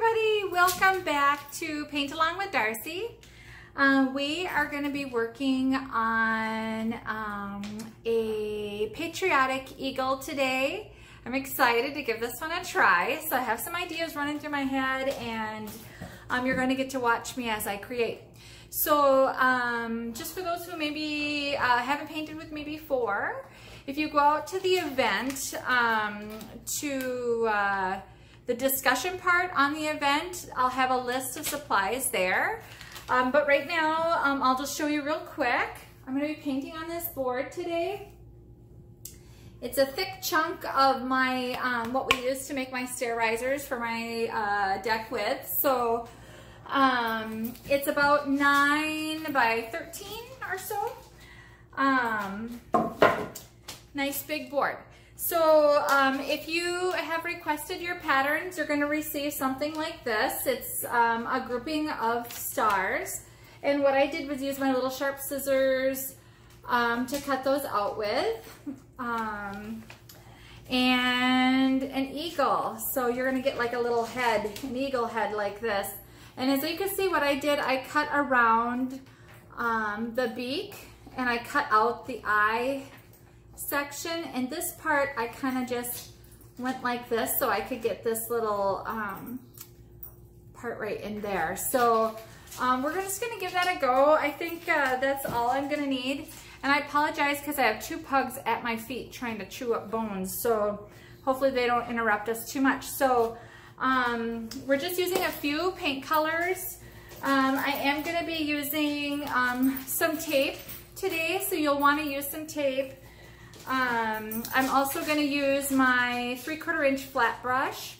everybody, welcome back to Paint Along with Darcy. We are going to be working on a patriotic eagle today. I'm excited to give this one a try. So I have some ideas running through my head, and you're going to get to watch me as I create. So just for those who maybe haven't painted with me before, if you go out to the event, the discussion part on the event, I'll have a list of supplies there. But right now, I'll just show you real quick. I'm going to be painting on this board today. It's a thick chunk of my, what we use to make my stair risers for my deck width. So it's about 9 by 13 or so. Nice big board. So if you have requested your patterns, you're going to receive something like this. It's a grouping of stars. And what I did was use my little sharp scissors to cut those out with. And an eagle. So you're going to get like a little head, an eagle head like this. And as you can see, what I did, I cut around the beak and I cut out the eye section, and this part I kind of just went like this so I could get this little part right in there. So we're just gonna give that a go. I think that's all I'm gonna need, and I apologize because I have 2 pugs at my feet trying to chew up bones, so hopefully they don't interrupt us too much. So we're just using a few paint colors. I am gonna be using some tape today, so you'll want to use some tape. I'm also going to use my 3/4 inch flat brush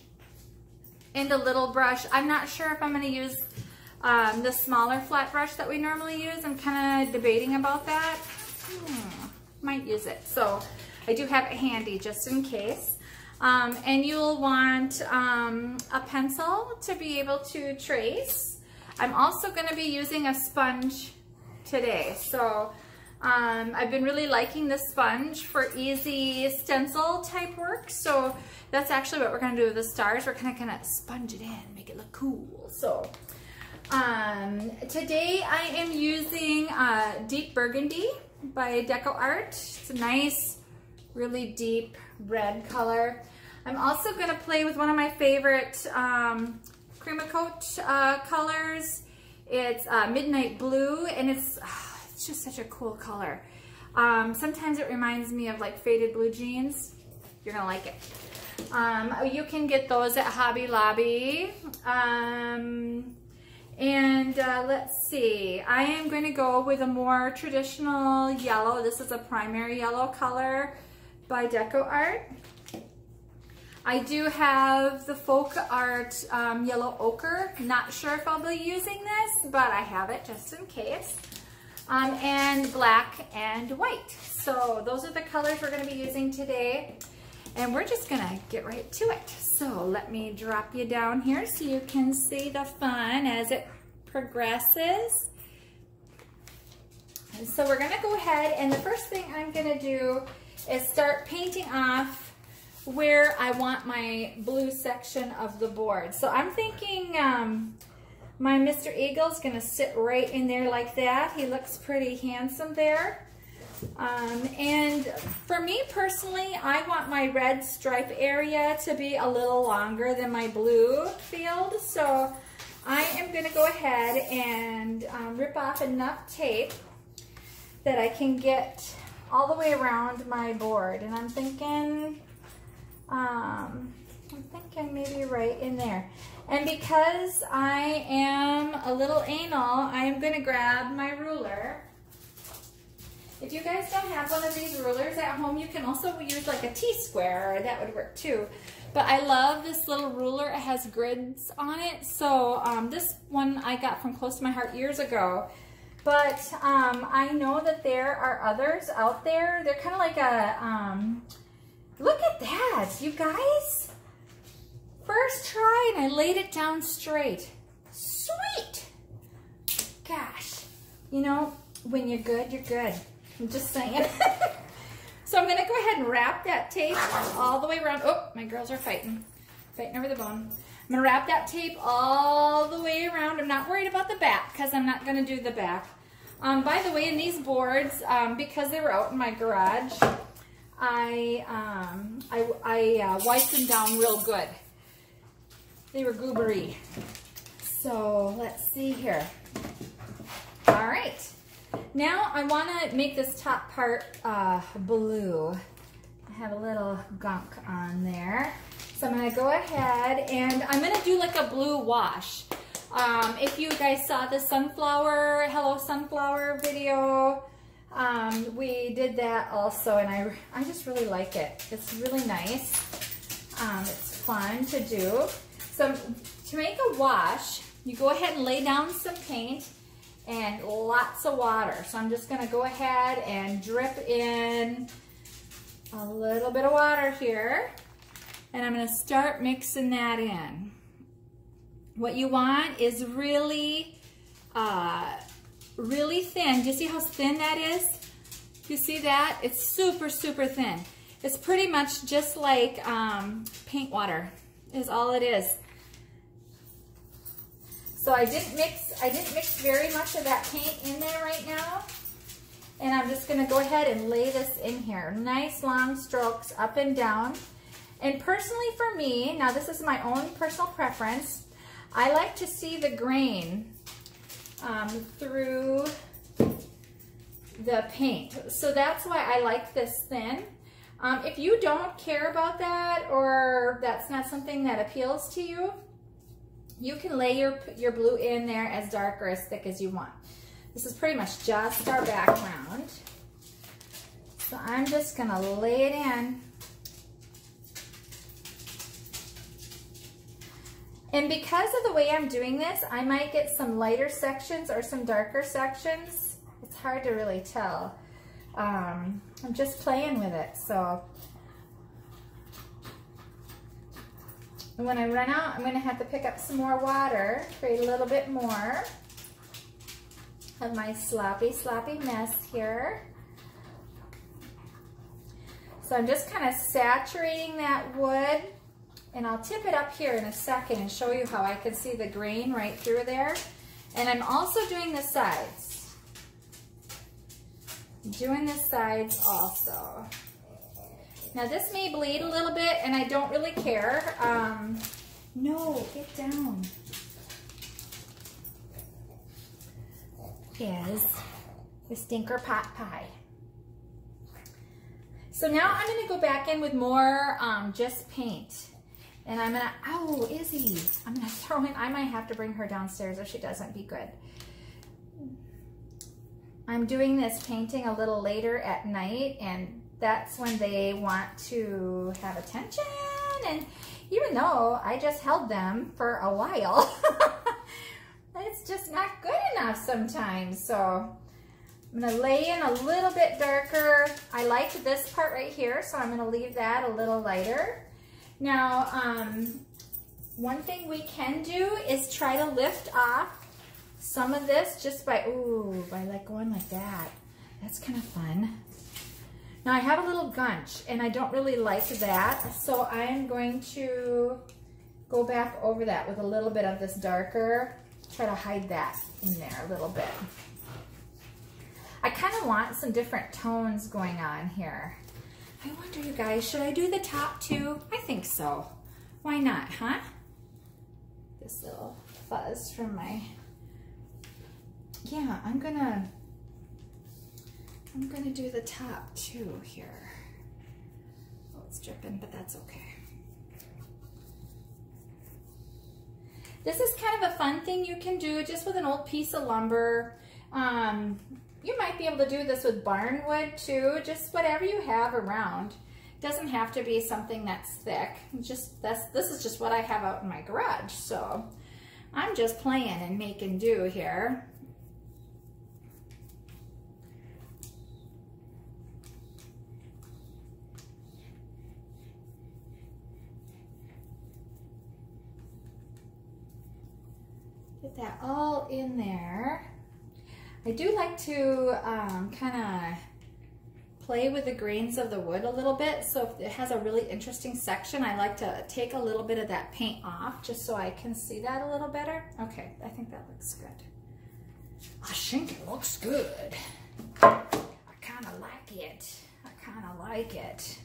and a little brush. I'm not sure if I'm going to use the smaller flat brush that we normally use. I'm kind of debating about that. Might use it. So I do have it handy just in case. And you'll want a pencil to be able to trace. I'm also going to be using a sponge today. So I've been really liking this sponge for easy stencil type work. So that's actually what we're going to do with the stars. We're kind of going to sponge it in, make it look cool. So today I am using Deep Burgundy by DecoArt. It's a nice, really deep red color. I'm also going to play with one of my favorite Cremacote colors. It's Midnight Blue, and it's just such a cool color. Sometimes it reminds me of like faded blue jeans. You're gonna like it. You can get those at Hobby Lobby. Let's see, I am going to go with a more traditional yellow. This is a primary yellow color by DecoArt. I do have the Folk Art Yellow Ochre. Not sure if I'll be using this, but I have it just in case. And black and white. So those are the colors we're going to be using today, and we're just going to get right to it. So let me drop you down here so you can see the fun as it progresses. And so we're going to go ahead, and the first thing I'm going to do is start painting off where I want my blue section of the board. So I'm thinking my Mr. Eagle's gonna sit right in there like that. He looks pretty handsome there. And for me personally, I want my red stripe area to be a little longer than my blue field. So I am gonna go ahead and rip off enough tape that I can get all the way around my board. And I'm thinking maybe right in there. And because I am a little anal, I am going to grab my ruler. If you guys don't have one of these rulers at home, you can also use like a T-square, that would work too. But I love this little ruler. It has grids on it. So this one I got from Close to My Heart years ago. But I know that there are others out there. They're kind of like a, look at that, you guys. First try, and I laid it down straight. Sweet. Gosh, you know, when you're good, you're good. I'm just saying. So I'm gonna go ahead and wrap that tape all the way around. Oh, my girls are fighting over the bone. I'm gonna wrap that tape all the way around. I'm not worried about the back because I'm not gonna do the back. By the way, in these boards, because they were out in my garage, I wiped them down real good. They were goobery. So let's see here. All right. Now I want to make this top part blue. I have a little gunk on there. So I'm going to go ahead and I'm going to do like a blue wash. If you guys saw the sunflower, Hello Sunflower video, we did that also, and I just really like it. It's really nice. It's fun to do. So to make a wash, you go ahead and lay down some paint and lots of water. So I'm just gonna go ahead and drip in a little bit of water here, and I'm gonna start mixing that in. What you want is really, really thin. Do you see how thin that is? You see that? It's super, super thin. It's pretty much just like paint water is all it is. So I didn't mix very much of that paint in there right now. And I'm just gonna go ahead and lay this in here. Nice long strokes up and down. And personally for me, now this is my own personal preference, I like to see the grain through the paint. So that's why I like this thin. If you don't care about that, or that's not something that appeals to you, you can lay your blue in there as dark or as thick as you want. This is pretty much just our background. So I'm just gonna lay it in. And because of the way I'm doing this, I might get some lighter sections or some darker sections. It's hard to really tell. I'm just playing with it, so. And when I run out, I'm going to have to pick up some more water, create a little bit more of my sloppy, sloppy mess here. So I'm just kind of saturating that wood, and I'll tip it up here in a second and show you how I can see the grain right through there. And I'm also doing the sides. Doing the sides also. Now this may bleed a little bit, and I don't really care. No, get down. Is the stinker pot pie. So now I'm gonna go back in with more just paint. And I'm gonna, ow, Izzy. I'm gonna throw in, I might have to bring her downstairs if she doesn't be good. I'm doing this painting a little later at night, and that's when they want to have attention. And even though I just held them for a while, it's just not good enough sometimes. So I'm gonna lay in a little bit darker. I like this part right here, so I'm gonna leave that a little lighter. Now, one thing we can do is try to lift off some of this just by like going like that. That's kind of fun. Now I have a little gunch, and I don't really like that, so I'm going to go back over that with a little bit of this darker, try to hide that in there a little bit. I kind of want some different tones going on here. I wonder, you guys, should I do the top too? I think so. Why not, huh? This little fuzz from my, yeah, I'm gonna do the top too here. Oh, it's dripping, but that's okay. This is kind of a fun thing you can do just with an old piece of lumber. You might be able to do this with barnwood too, just whatever you have around. It doesn't have to be something that's thick. This is just what I have out in my garage, so I'm just playing and making do here. Get that all in there. I do like to kind of play with the grains of the wood a little bit. So if it has a really interesting section, I like to take a little bit of that paint off just so I can see that a little better. Okay, I think that looks good. I think it looks good. I kind of like it. I kind of like it.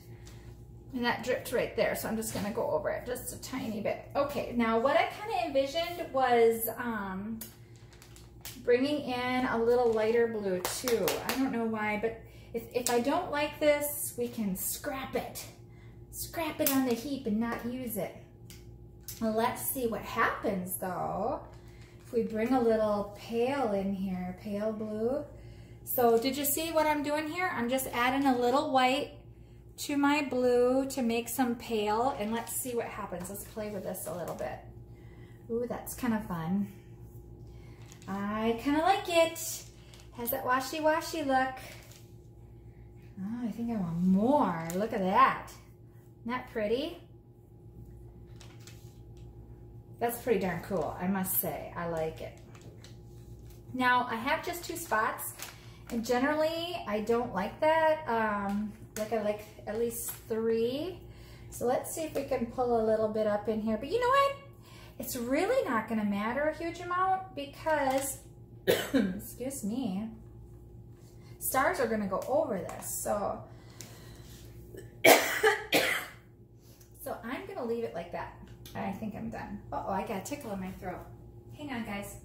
And that dripped right there, so I'm just gonna go over it just a tiny bit. Okay, now what I kind of envisioned was bringing in a little lighter blue too. I don't know why, but if I don't like this, we can scrap it. Scrap it on the heap and not use it. Well, let's see what happens though if we bring a little pale in here, pale blue. So did you see what I'm doing here? I'm just adding a little white to my blue to make some pale, and let's see what happens. Let's play with this a little bit. Ooh, that's kind of fun. I kind of like it. Has that washy-washy look. Oh, I think I want more. Look at that. Isn't that pretty? That's pretty darn cool, I must say. I like it. Now, I have just 2 spots, and generally, I don't like that. Like I like at least 3. So let's see if we can pull a little bit up in here. But you know what? It's really not gonna matter a huge amount because, excuse me, stars are gonna go over this. So, so I'm gonna leave it like that. I think I'm done. Uh-oh, I got a tickle in my throat. Hang on, guys.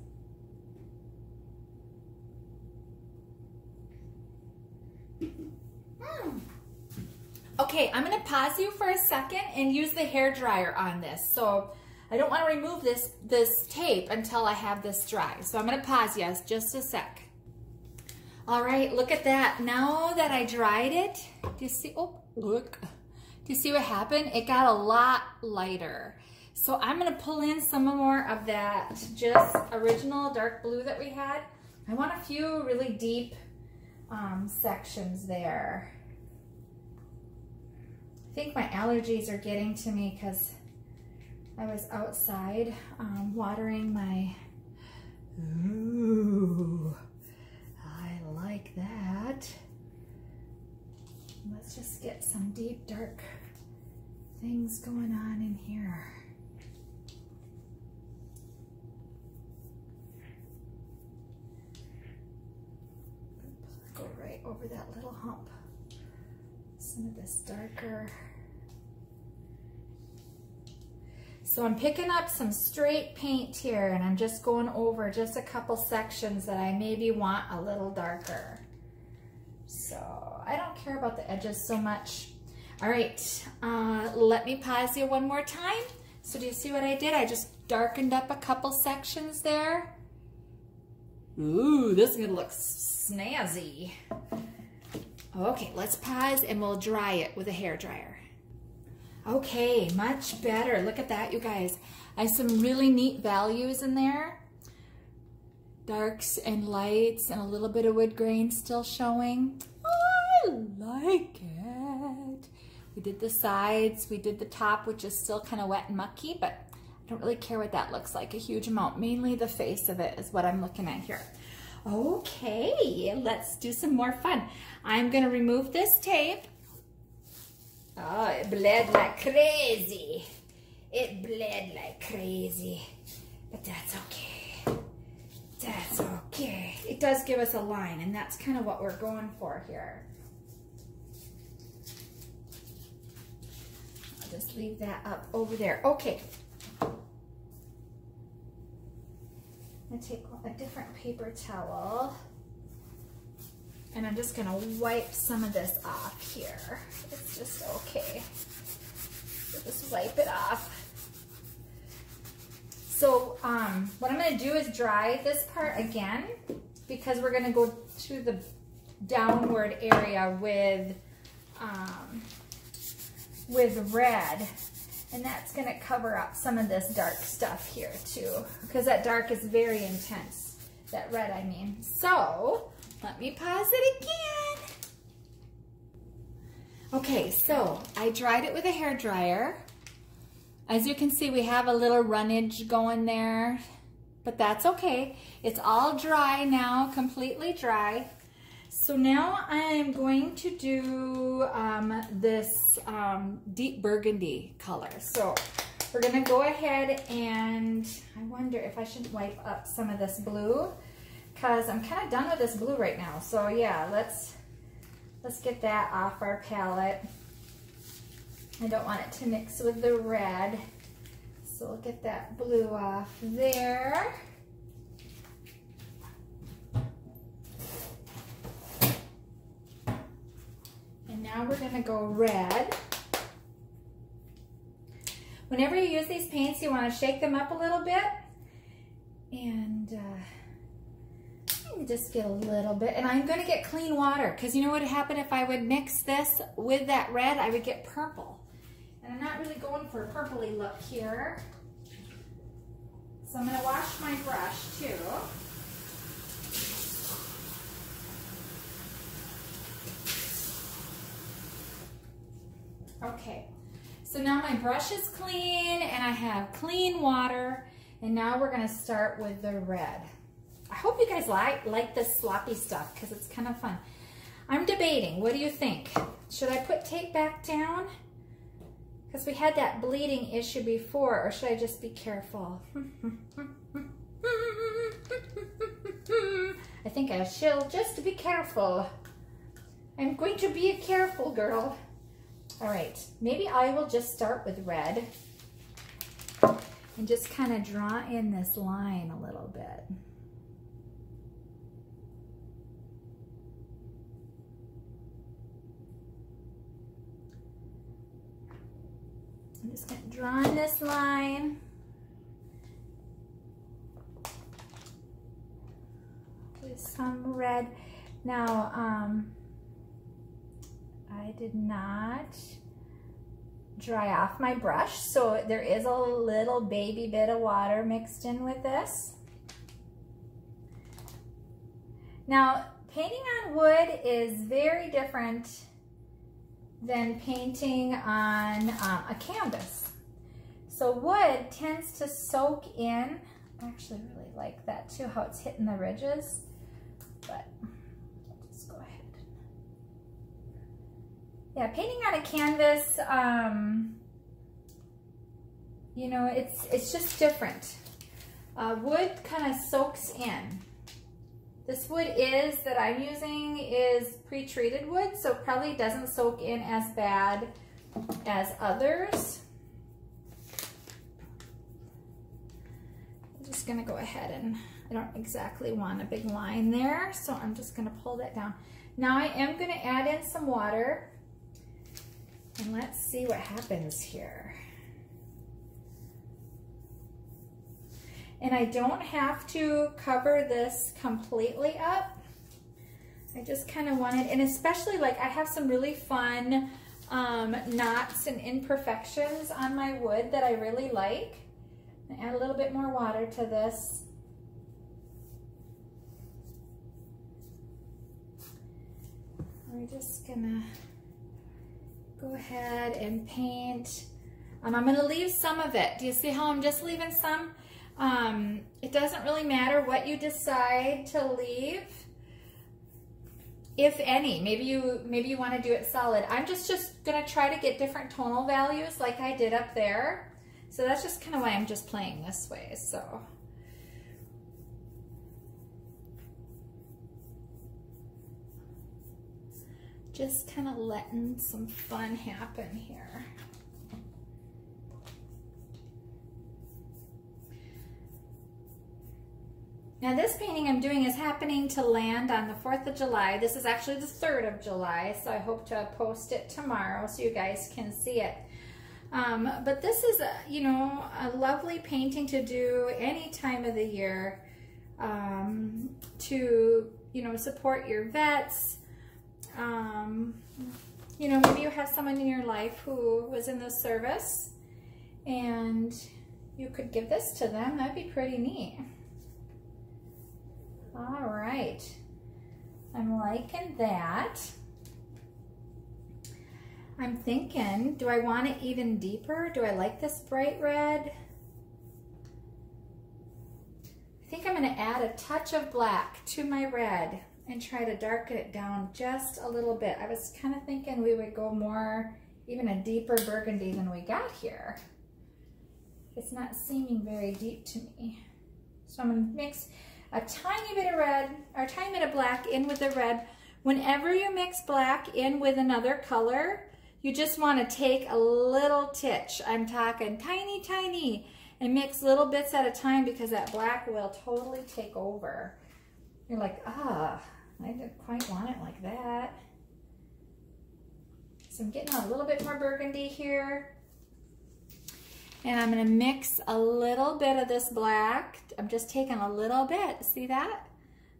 Okay, I'm gonna pause you for a second and use the hair dryer on this. So I don't wanna remove this tape until I have this dry. So I'm gonna pause you just a sec. All right, look at that. Now that I dried it, do you see, oh, look. Do you see what happened? It got a lot lighter. So I'm gonna pull in some more of that just original dark blue that we had. I want a few really deep sections there. I think my allergies are getting to me because I was outside watering my, ooh, I like that. Let's just get some deep dark things going on in here. Go right over that little hump. Some of this darker. So I'm picking up some straight paint here and I'm just going over just a couple sections that I maybe want a little darker. So I don't care about the edges so much. All right, let me pause you one more time. So do you see what I did? I just darkened up a couple sections there. Ooh, this is gonna look snazzy. Okay, let's pause and we'll dry it with a hair dryer. Okay, much better. Look at that, you guys. I have some really neat values in there. Darks and lights and a little bit of wood grain still showing. Oh, I like it. We did the sides, we did the top, which is still kind of wet and mucky, but I don't really care what that looks like a huge amount. Mainly the face of it is what I'm looking at here. Okay, let's do some more fun. I'm gonna remove this tape. Oh, it bled like crazy. It bled like crazy, but that's okay. That's okay. It does give us a line, and that's kind of what we're going for here. I'll just leave that up over there. Okay. I'm gonna take a different paper towel. And I'm just gonna wipe some of this off here. It's just okay. So just wipe it off. So what I'm gonna do is dry this part again because we're gonna go to the downward area with red. And that's gonna cover up some of this dark stuff here too, because that dark is very intense. That red, I mean. So, let me pause it again. Okay, so I dried it with a hair dryer. As you can see, we have a little runnage going there, but that's okay. It's all dry now, completely dry. So now I'm going to do this deep burgundy color. So we're gonna go ahead and I wonder if I should wipe up some of this blue because I'm kind of done with this blue right now. So yeah, let's get that off our palette. I don't want it to mix with the red. So we'll get that blue off there. And now we're gonna go red. Whenever you use these paints, you wanna shake them up a little bit. And just get a little bit. And I'm gonna get clean water because you know what would happen if I would mix this with that red? I would get purple. And I'm not really going for a purpley look here. So I'm gonna wash my brush too. Okay, so now my brush is clean and I have clean water, and now we're gonna start with the red. I hope you guys like this sloppy stuff because it's kind of fun. I'm debating, what do you think? Should I put tape back down? Because we had that bleeding issue before, or should I just be careful? I think I should just be careful. I'm going to be a careful girl. All right, maybe I will just start with red and just kind of draw in this line a little bit. I'm just going to draw in this line. With some red. Now, I did not dry off my brush, so there is a little baby bit of water mixed in with this. Now, painting on wood is very different than painting on a canvas. So wood tends to soak in. I actually really like that too, how it's hitting the ridges, but let's go ahead. Yeah, painting on a canvas, you know, it's just different. Wood kind of soaks in. This wood that I'm using is pre-treated wood, so it probably doesn't soak in as bad as others. I'm just gonna go ahead and I don't exactly want a big line there, so I'm just gonna pull that down. Now I am gonna add in some water and let's see what happens here. And I don't have to cover this completely up. I just kind of wanted, and especially like I have some really fun knots and imperfections on my wood that I really like. I add a little bit more water to this. We're just gonna go ahead and paint. I'm gonna leave some of it. Do you see how I'm just leaving some? It doesn't really matter what you decide to leave, if any. Maybe you want to do it solid. I'm just gonna try to get different tonal values like I did up there. So that's just kind of why I'm just playing this way. So just kind of letting some fun happen here. Now this painting I'm doing is happening to land on the 4th of July. This is actually the 3rd of July, so I hope to post it tomorrow so you guys can see it. But this is, you know, a lovely painting to do any time of the year to, you know, support your vets. You know, maybe you have someone in your life who was in the service and you could give this to them. That'd be pretty neat. All right, I'm liking that. I'm thinking, do I want it even deeper? Do I like this bright red? I think I'm gonna add a touch of black to my red and try to darken it down just a little bit. I was kind of thinking we would go more, even a deeper burgundy than we got here. It's not seeming very deep to me. So I'm gonna mix a tiny bit of red, or a tiny bit of black in with the red. Whenever you mix black in with another color, you just wanna take a little titch. I'm talking tiny, tiny, and mix little bits at a time because that black will totally take over. You're like, I didn't quite want it like that. So I'm getting a little bit more burgundy here. And I'm gonna mix a little bit of this black. I'm just taking a little bit, see that?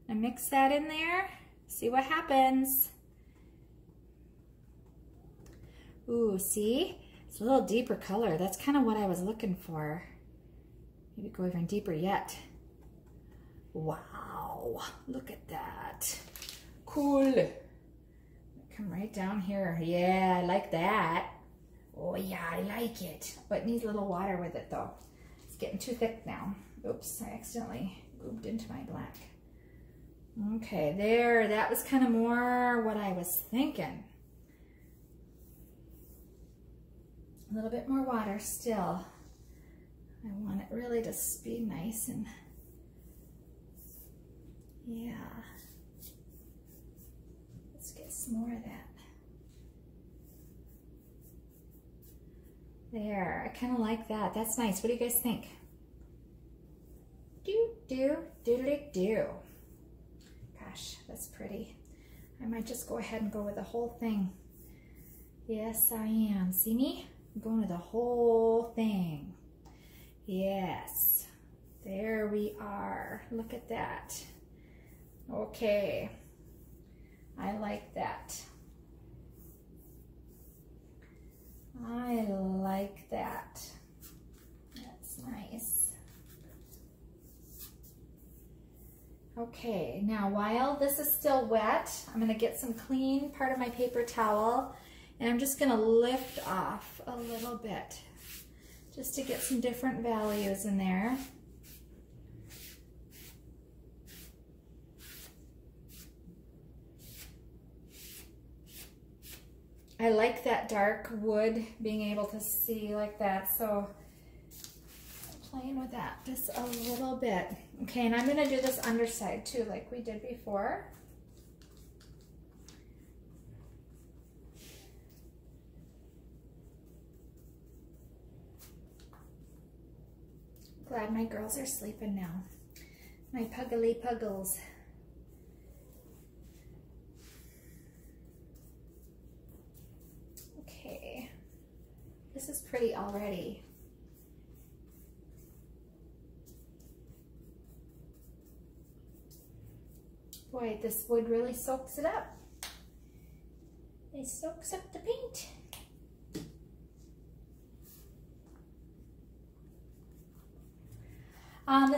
I mix that in there, see what happens. Ooh, see? It's a little deeper color. That's kind of what I was looking for. Maybe go even deeper yet. Wow, look at that. Cool. Come right down here. Yeah, I like that. Oh yeah, I like it. But it needs a little water with it though. It's getting too thick now. Oops, I accidentally gooped into my black. Okay, there, that was kind of more what I was thinking. A little bit more water still. I want it really to be nice and, yeah. Let's get some more of that. There, I kind of like that. That's nice. What do you guys think? Do. Gosh, that's pretty. I might just go ahead and go with the whole thing. Yes, I am. See me? I'm going with the whole thing. Yes. There we are. Look at that. Okay. I like that. I like that. That's nice. Okay, now while this is still wet, I'm going to get some clean part of my paper towel and I'm just going to lift off a little bit just to get some different values in there. I like that dark wood, being able to see like that, so I'm playing with that just a little bit. Okay, and I'm going to do this underside too, like we did before. Glad my girls are sleeping now. My puggly puggles. Okay, this is pretty already. Boy, this wood really soaks it up. It soaks up the paint.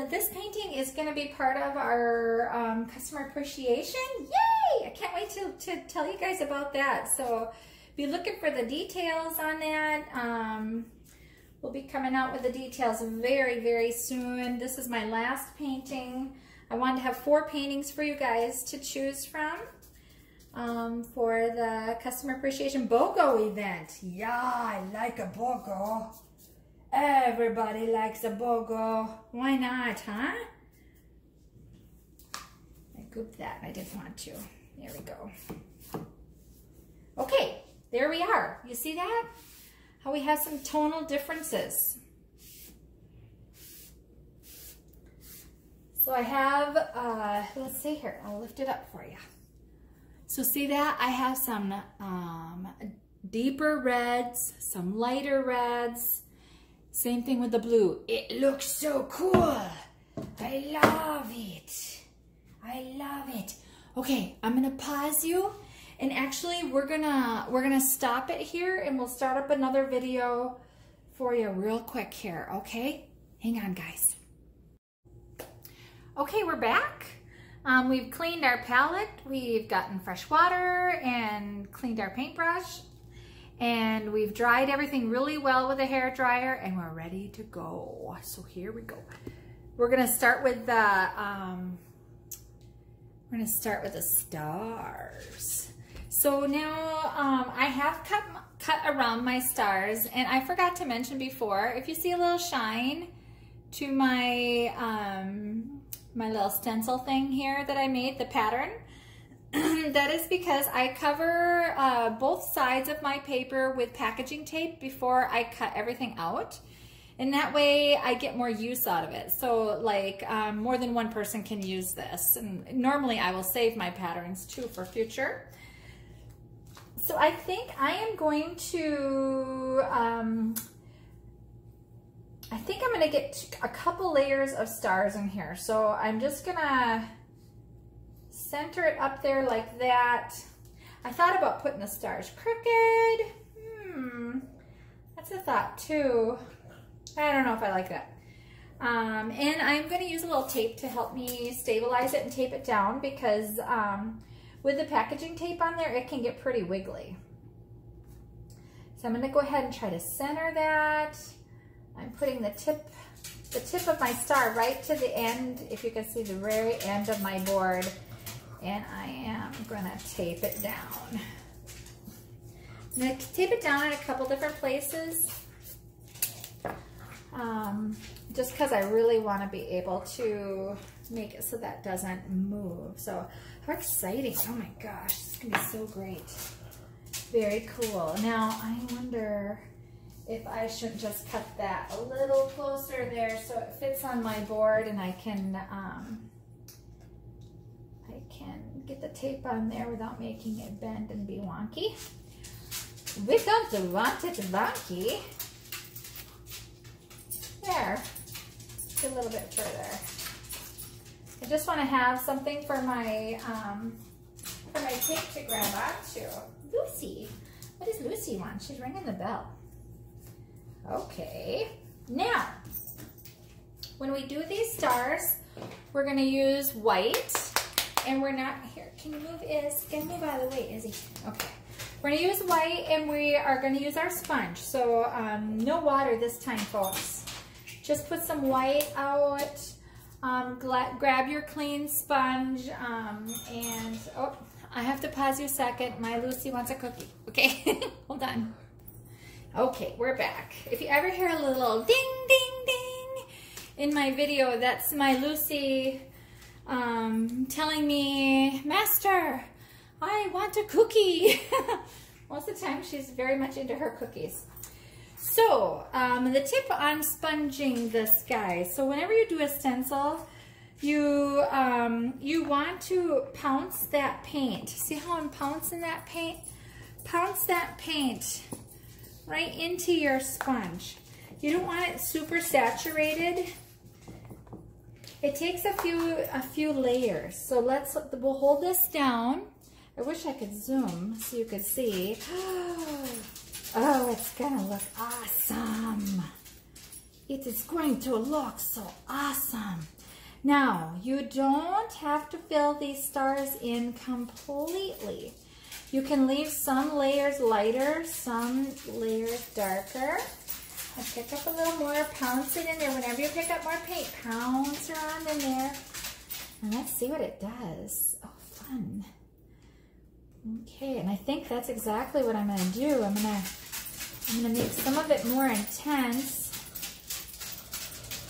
This painting is going to be part of our customer appreciation. Yay! I can't wait to tell you guys about that. So be looking for the details on that. We'll be coming out with the details very, very soon. This is my last painting. I wanted to have 4 paintings for you guys to choose from for the customer appreciation BOGO event. Yeah, I like a BOGO. Everybody likes a BOGO. Why not, huh? I gooped that. I didn't want to. There we go. Okay, there we are. You see that? How we have some tonal differences. So I have, let's see here. I'll lift it up for you. So see that? I have some deeper reds, some lighter reds. Same thing with the blue. It looks so cool. I love it. I love it. Okay, I'm gonna pause you, and actually we're gonna stop it here, and we'll start up another video for you real quick here. Okay, hang on, guys. Okay, we're back. We've cleaned our palette. We've gotten fresh water and cleaned our paintbrush. And we've dried everything really well with a hair dryer, and we're ready to go. So here we go. We're gonna start with the We're gonna start with the stars. So now I have cut around my stars, and I forgot to mention before, if you see a little shine to my my little stencil thing here that I made, the pattern, that is because I cover both sides of my paper with packaging tape before I cut everything out. And that way I get more use out of it. So like more than one person can use this. And normally I will save my patterns too for future. So I think I am going to, I think I'm gonna get a couple layers of stars in here. So I'm just gonna center it up there like that. I thought about putting the stars crooked. That's a thought too. I don't know if I like that. And I'm going to use a little tape to help me stabilize it and tape it down because with the packaging tape on there, it can get pretty wiggly. So I'm going to go ahead and try to center that. I'm putting the tip of my star right to the end, if you can see the very end of my board. And I am going to tape it down. I'm going to tape it down in a couple different places. Just because I really want to be able to make it so that doesn't move. So how exciting. Oh my gosh, this is going to be so great. Very cool. Now I wonder if I should just cut that a little closer there so it fits on my board and I can get the tape on there without making it bend and be wonky. We don't want it wonky. There, a little bit further. I just want to have something for my tape to grab onto. Lucy, what does Lucy want? She's ringing the bell. Okay, now when we do these stars, we're going to use white, and we're not here. Can you move, Iz? Can you move out of the way, Izzy? Okay. We're going to use white, and we are going to use our sponge. So no water this time, folks. Just put some white out, grab your clean sponge, and, oh, I have to pause you a second. My Lucy wants a cookie, okay? Hold on. Okay, we're back. If you ever hear a little ding, ding, ding in my video, that's my Lucy telling me, Master, I want a cookie. Most of the time, she's very much into her cookies. So, the tip on sponging this, guys. So whenever you do a stencil, you want to pounce that paint. See how I'm pouncing that paint? Pounce that paint right into your sponge. You don't want it super saturated. It takes a few layers. So we'll hold this down. I wish I could zoom so you could see. Oh, it's gonna look awesome. It is going to look so awesome. Now, you don't have to fill these stars in completely. You can leave some layers lighter, some layers darker. And pick up a little more, pounce it in there. Whenever you pick up more paint, pounce around in there. And let's see what it does. Oh, fun. Okay, and I think that's exactly what I'm gonna do. I'm gonna make some of it more intense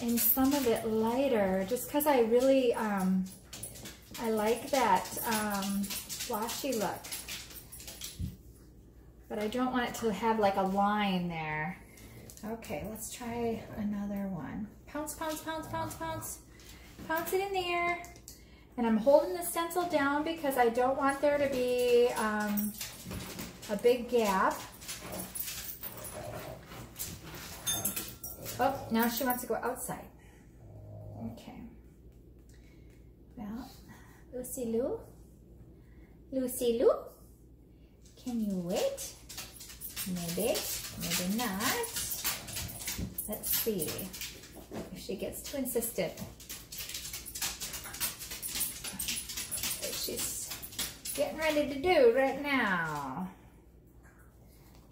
and some of it lighter, just because I really, I like that washy look. But I don't want it to have like a line there. Okay, let's try another one. Pounce, pounce, pounce, pounce, pounce. Pounce it in there. And I'm holding the stencil down because I don't want there to be a big gap. Oh, now she wants to go outside. Okay. Well, Lucy Lou? Lucy Lou? Can you wait? Maybe, maybe not. Let's see if she gets too insistent. What she's getting ready to do right now.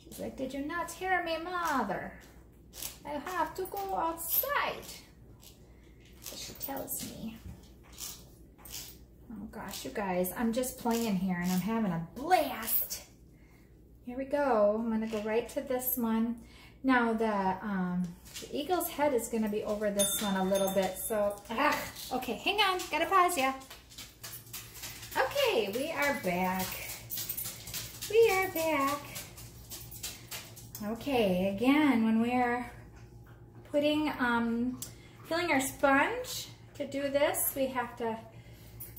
She's like, did you not hear me, Mother? I have to go outside. So she tells me. Oh gosh, you guys, I'm just playing here and I'm having a blast. Here we go. I'm gonna go right to this one. Now the eagle's head is gonna be over this one a little bit, so, okay, hang on, gotta pause ya. Okay, we are back. We are back. Okay, again, when we're putting, filling our sponge to do this, we have to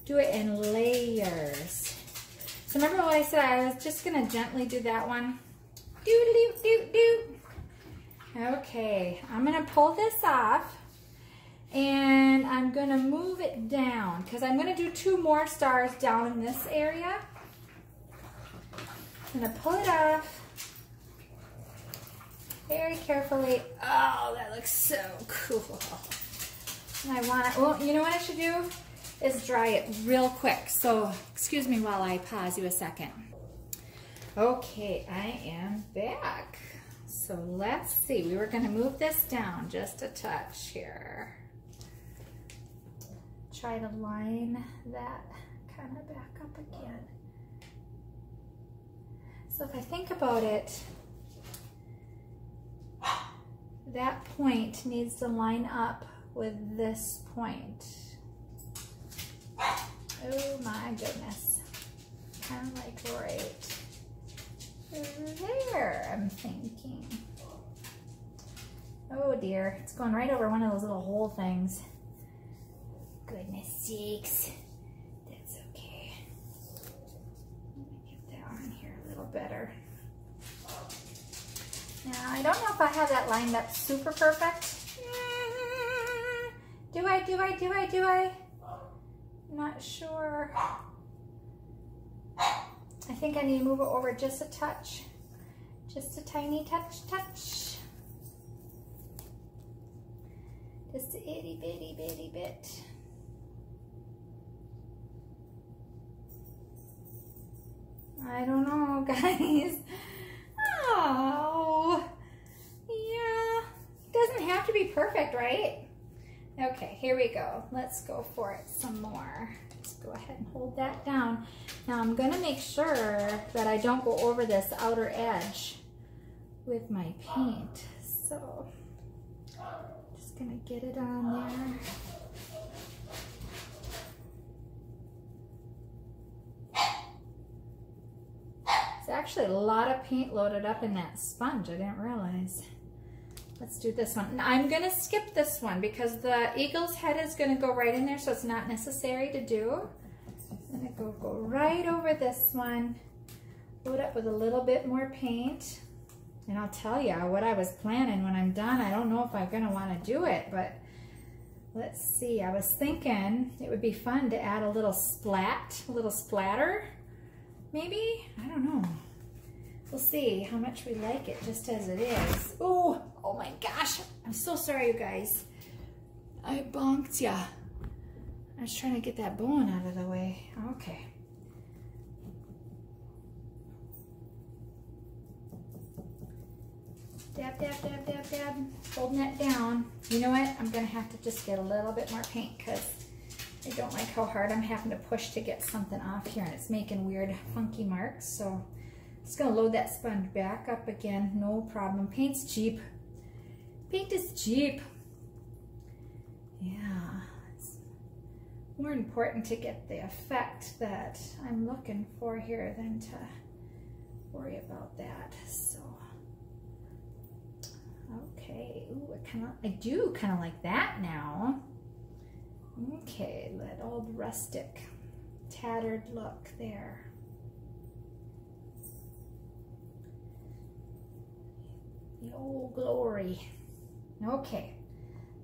do it in layers. So remember what I said, I was just gonna gently do that one. Do. Okay, I'm gonna pull this off and I'm gonna move it down because I'm gonna do 2 more stars down in this area. I'm gonna pull it off very carefully. Oh, that looks so cool. And I want to, well, you know what I should do? Is dry it real quick. So excuse me while I pause you a second. Okay, I am back. So let's see, we were gonna move this down just a touch here. Try to line that kind of back up again. So if I think about it, that point needs to line up with this point. Oh my goodness. Kind of like right there, I'm thinking. Oh dear, it's going right over one of those little hole things. Goodness sakes. That's okay. Let me get that on here a little better. Now, I don't know if I have that lined up super perfect. Do I? Not sure. I think I need to move it over just a touch. Just a tiny touch. Just a itty bitty bit. I don't know, guys. Oh, yeah. Doesn't have to be perfect, right? Okay, here we go. Let's go for it some more. Let's go ahead and hold that down. Now I'm gonna make sure that I don't go over this outer edge with my paint. So, just gonna get it on there. There's actually a lot of paint loaded up in that sponge, I didn't realize. Let's do this one. Now, I'm gonna skip this one because the eagle's head is gonna go right in there, so it's not necessary to do. I'm gonna go right over this one, load up with a little bit more paint, and I'll tell you what I was planning when I'm done. I don't know if I'm gonna wanna do it, but let's see. I was thinking it would be fun to add a little splatter, maybe? I don't know. We'll see how much we like it just as it is. Oh my gosh. I'm so sorry, you guys. I bonked ya. I was trying to get that bone out of the way. Okay. Dab. Holding that down. You know what? I'm going to have to just get a little bit more paint because I don't like how hard I'm having to push to get something off here, and it's making weird funky marks. So just gonna load that sponge back up again, no problem. Paint's cheap. Paint is cheap. Yeah, it's more important to get the effect that I'm looking for here than to worry about that. So, okay, ooh, I do kind of like that now. Okay, that old rustic, tattered look there. The old glory. Okay,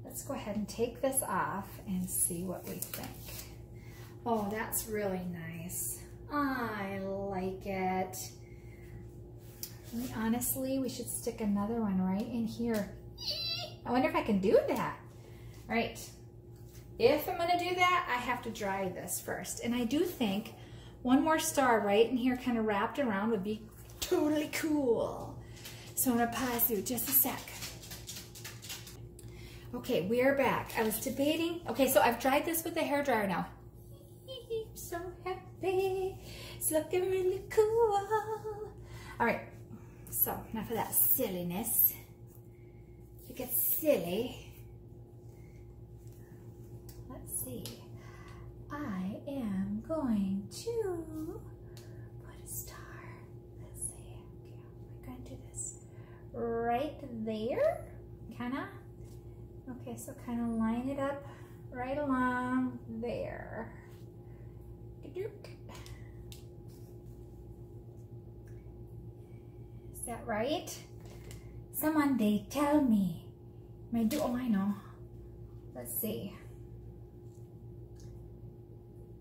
let's go ahead and take this off and see what we think. Oh, that's really nice. I like it. Honestly, we should stick another one right in here. I wonder if I can do that. All right, if I'm gonna do that, I have to dry this first. And I do think one more star right in here kind of wrapped around would be totally cool. So I'm gonna pause you just a sec. Okay, we are back. I was debating. Okay, so I've dried this with the hairdryer now. so happy. It's looking really cool. All right, so enough of that silliness. It gets silly. Let's see. I am going to put a star. Let's see. Okay, we're going to do this right there, kind of. Okay, so kind of line it up right along there. Is that right? Someone they tell me. Oh, I know. Let's see.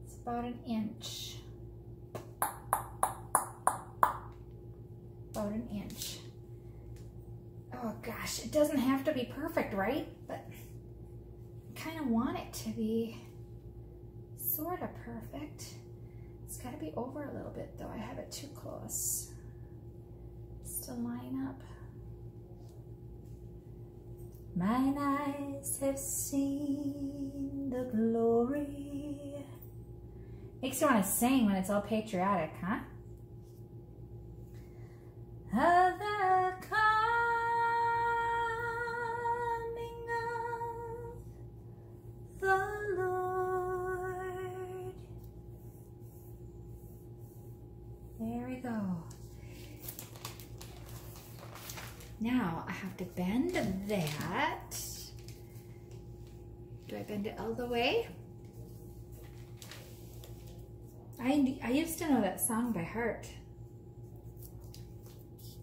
It's about an inch. About an inch. Oh gosh, it doesn't have to be perfect, right? But I kind of want it to be sort of perfect. It's got to be over a little bit though. I have it too close. Just to line up. Mine eyes have seen the glory. Makes you want to sing when it's all patriotic, huh? Of the coming of the Lord. There we go. Now I have to bend that. Do I bend it all the way? I used to know that song by heart.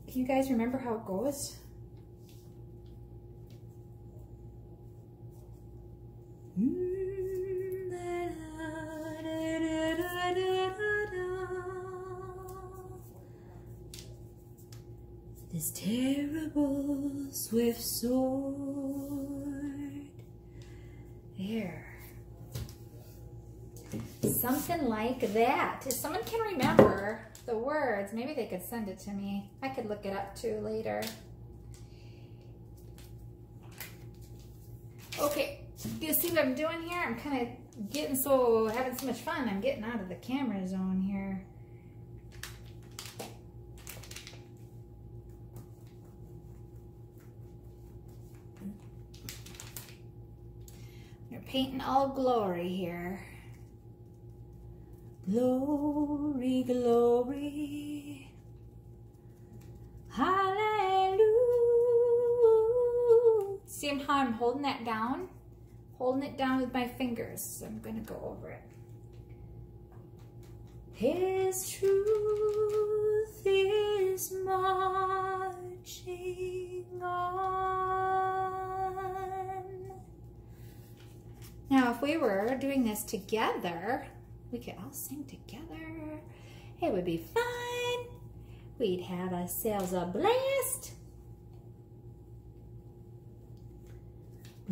Can you guys remember how it goes? This terrible swift sword. There. Something like that. If someone can remember the words, maybe they could send it to me. I could look it up too later. Okay, you see what I'm doing here? I'm kind of having so much fun. I'm getting out of the camera zone here. We're painting all glory here. Glory, glory, hallelujah. See how I'm holding that down? Holding it down with my fingers. So I'm going to go over it. His truth is marching on. Now, if we were doing this together, we could all sing together. It would be fun. We'd have ourselves a blast.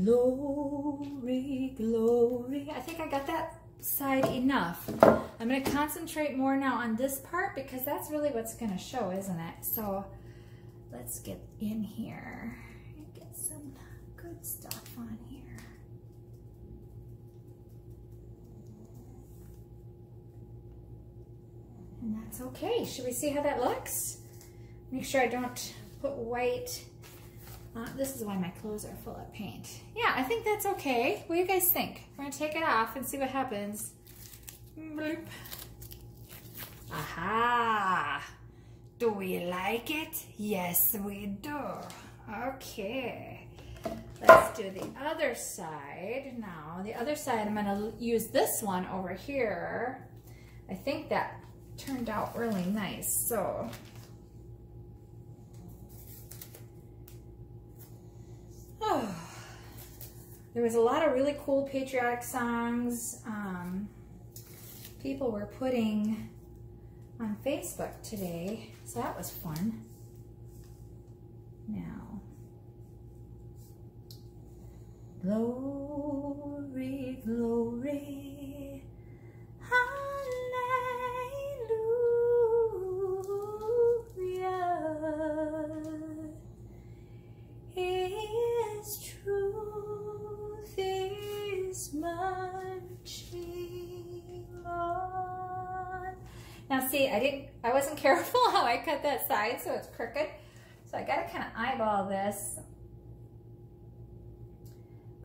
Glory, glory. I think I got that side enough. I'm going to concentrate more now on this part because that's really what's going to show, isn't it? So let's get in here and get some good stuff on here. And that's okay. Should we see how that looks? Make sure I don't put white. This is why my clothes are full of paint. Yeah, I think that's okay. What do you guys think? We're gonna take it off and see what happens. Bloop. Aha! Do we like it? Yes, we do. Okay. Let's do the other side now. The other side, I'm gonna use this one over here. I think that turned out really nice. So there was a lot of really cool patriotic songs people were putting on Facebook today, so that was fun. Now, glory, glory, hallelujah. His truth is marching on. Now see, I wasn't careful how I cut that side, so it's crooked. So I gotta kind of eyeball this.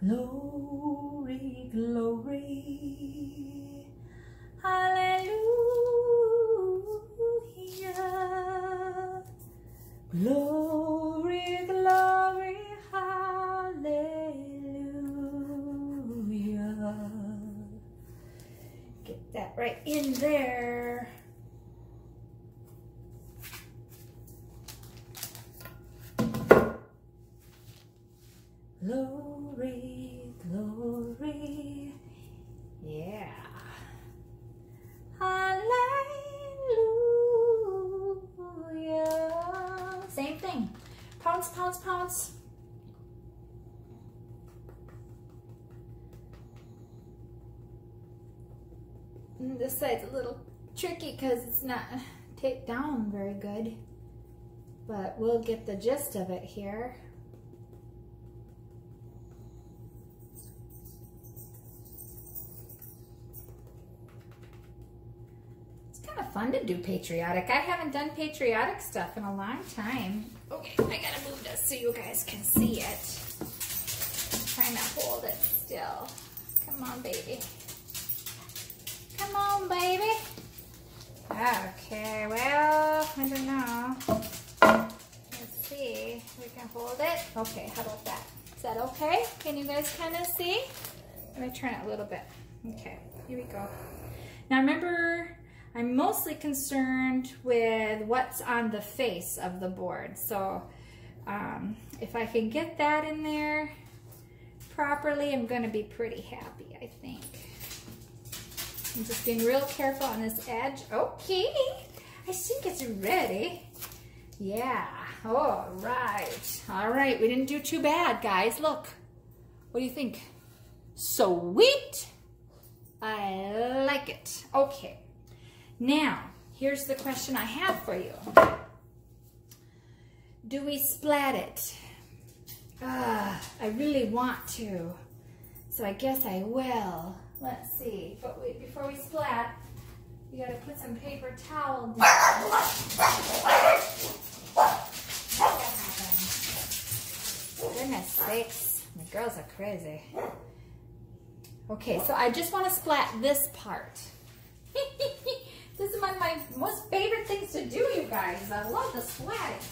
Glory, glory, hallelujah. Glory, glory, hallelujah. Get that right in there. Glory, glory, yeah. Hallelujah. Same thing. Pounce, pounce, pounce. And this side's a little tricky because it's not taped down very good, but we'll get the gist of it here. Fun to do patriotic. I haven't done patriotic stuff in a long time. Okay, I gotta move this so you guys can see it. I'm trying to hold it still. Come on, baby. Come on, baby. Okay, well, I don't know. Let's see. We can hold it. Okay, how about that? Is that okay? Can you guys kind of see? Let me turn it a little bit. Okay, here we go. Now remember, I'm mostly concerned with what's on the face of the board. So if I can get that in there properly, I'm going to be pretty happy, I think. I'm just being real careful on this edge. Okay, I think it's ready. Yeah, all right. All right, we didn't do too bad, guys. Look, what do you think? Sweet. I like it. Okay. Now, here's the question I have for you. Do we splat it? I really want to, so I guess I will. Let's see, but wait, before we splat, you gotta put some paper towel down. Goodness sakes, the girls are crazy. Okay, so I just want to splat this part. This is one of my most favorite things to do, you guys. I love the splatting.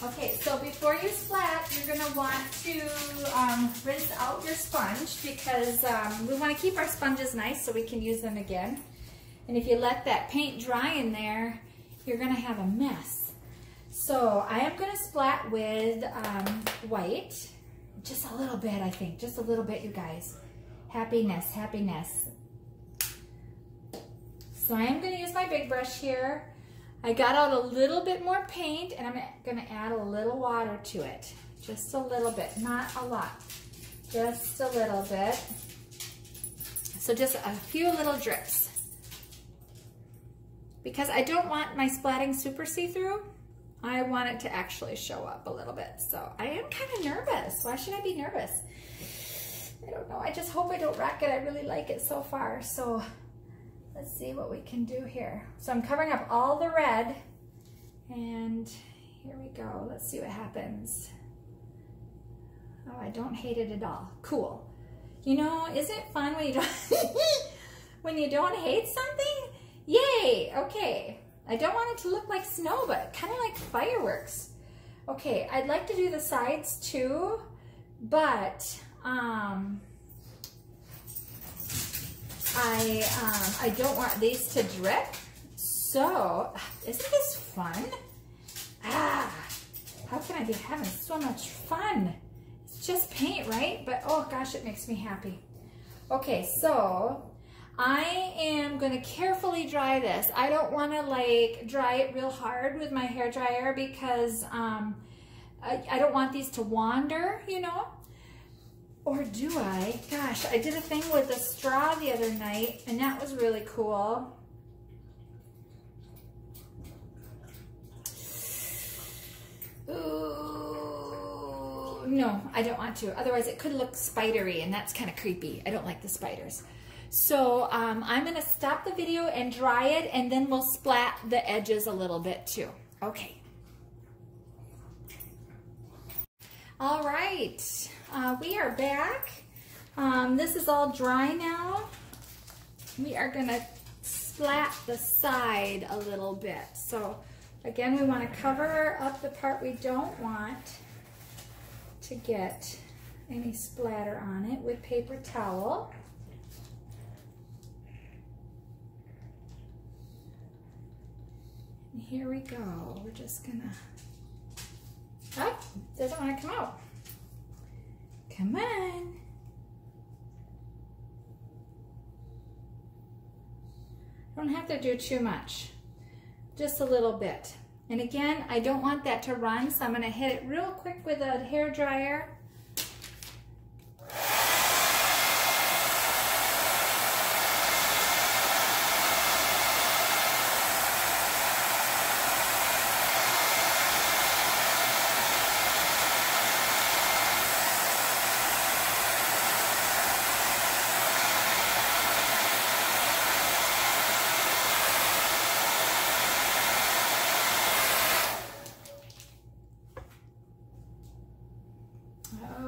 Okay, so before you splat, you're going to want to rinse out your sponge because we want to keep our sponges nice so we can use them again. And if you let that paint dry in there, you're going to have a mess. So I am going to splat with white, just a little bit, I think, just a little bit, you guys. Happiness, happiness. So I am going to use my big brush here. I got out a little bit more paint and I'm going to add a little water to it. Just a little bit, not a lot. Just a little bit. So just a few little drips. Because I don't want my splatting super see-through. I want it to actually show up a little bit. So I am kind of nervous. Why should I be nervous? I don't know. I just hope I don't wreck it. I really like it so far. So let's see what we can do here. So I'm covering up all the red. And here we go. Let's see what happens. Oh, I don't hate it at all. Cool. You know, isn't it fun when you don't, when you don't hate something? Yay, okay. I don't want it to look like snow, but kind of like fireworks. Okay, I'd like to do the sides too, but I don't want these to drip. So, isn't this fun? How can I be having so much fun? It's just paint, right? But oh gosh, it makes me happy. Okay, so I am going to carefully dry this. I don't want to like dry it real hard with my hair dryer because I don't want these to wander, you know? Or do I? Gosh, I did a thing with a straw the other night and that was really cool. Ooh, no, I don't want to. Otherwise it could look spidery and that's kind of creepy. I don't like the spiders. So I'm gonna stop the video and dry it, and then we'll splat the edges a little bit too. Okay. All right, we are back. This is all dry now. We are gonna splat the side a little bit. So again, we want to cover up the part we don't want to get any splatter on it with paper towel. And here we go. We're just gonna, oh, doesn't want to come out. Come on. Don't have to do too much, just a little bit. And again, I don't want that to run, so I'm going to hit it real quick with a hair dryer.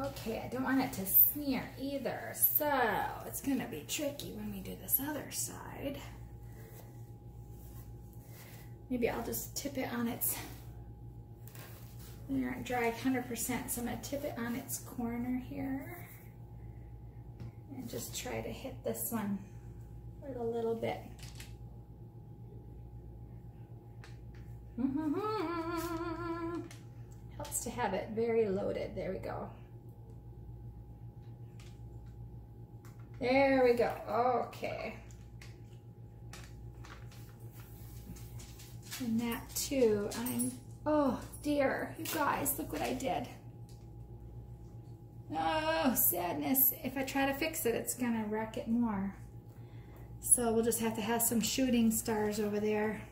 Okay, I don't want it to smear either, so it's gonna be tricky when we do this other side. Maybe I'll just tip it on its, they aren't dry 100%, so I'm gonna tip it on its corner here and just try to hit this one with a little bit. Helps to have it very loaded. There we go. There we go. Okay. And that too, oh dear, you guys, look what I did. Oh, sadness. If I try to fix it, it's gonna wreck it more. So we'll just have to have some shooting stars over there.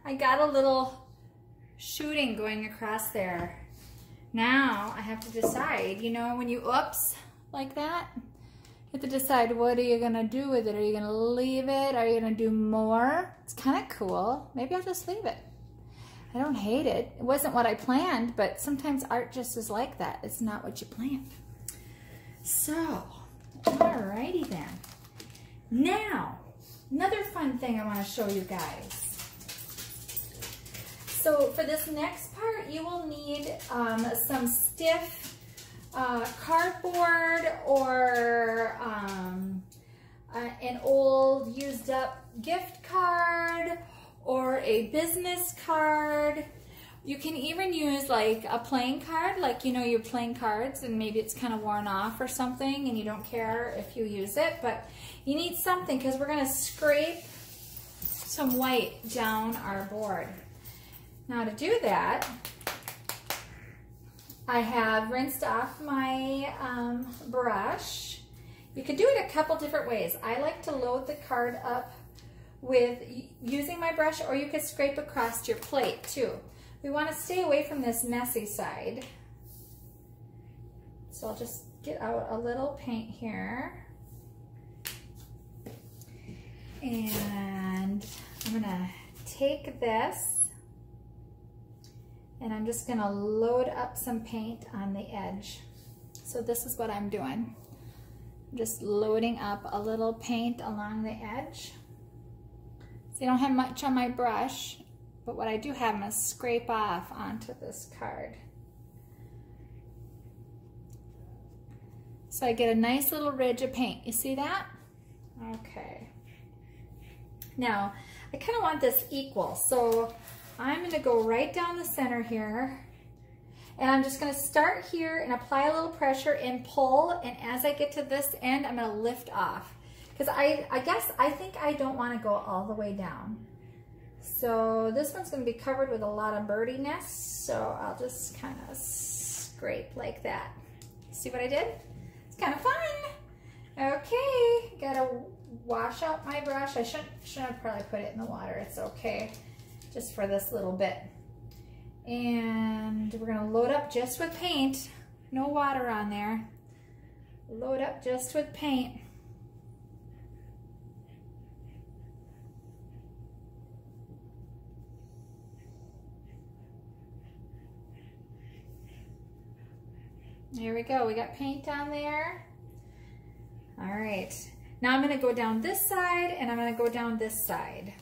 I got a little shooting going across there. Now I have to decide, you know, when you oops like that, you have to decide what are you gonna do with it. Are you gonna leave it? Are you gonna do more? It's kind of cool. Maybe I'll just leave it. I don't hate it. It wasn't what I planned, but sometimes art just is like that. It's not what you planned. So, alrighty then. Now, another fun thing I want to show you guys. So for this next part, you will need some stiff cardboard or an old used up gift card or a business card. You can even use like a playing card, like, you know, you're playing cards and maybe it's kind of worn off or something and you don't care if you use it, but you need something because we're going to scrape some white down our board. Now to do that, I have rinsed off my brush. You could do it a couple different ways. I like to load the card up with using my brush, or you could scrape across your plate too. We want to stay away from this messy side. So I'll just get out a little paint here. And I'm gonna take this and I'm just gonna load up some paint on the edge. So this is what I'm doing. I'm just loading up a little paint along the edge. So I don't have much on my brush, but what I do have, I'm gonna scrape off onto this card. So I get a nice little ridge of paint. You see that? Okay. Now, I kind of want this equal, so I'm going to go right down the center here. And I'm just gonna start here and apply a little pressure and pull, and as I get to this end, I'm gonna lift off. Because I think I don't wanna go all the way down. So this one's gonna be covered with a lot of birdie nests, so I'll just kind of scrape like that. See what I did? It's kind of fun. Okay, gotta wash out my brush. I shouldn't have probably put it in the water. It's okay, just for this little bit. And we're gonna load up just with paint. No water on there. Load up just with paint. There we go, we got paint on there. All right, now I'm gonna go down this side and I'm gonna go down this side.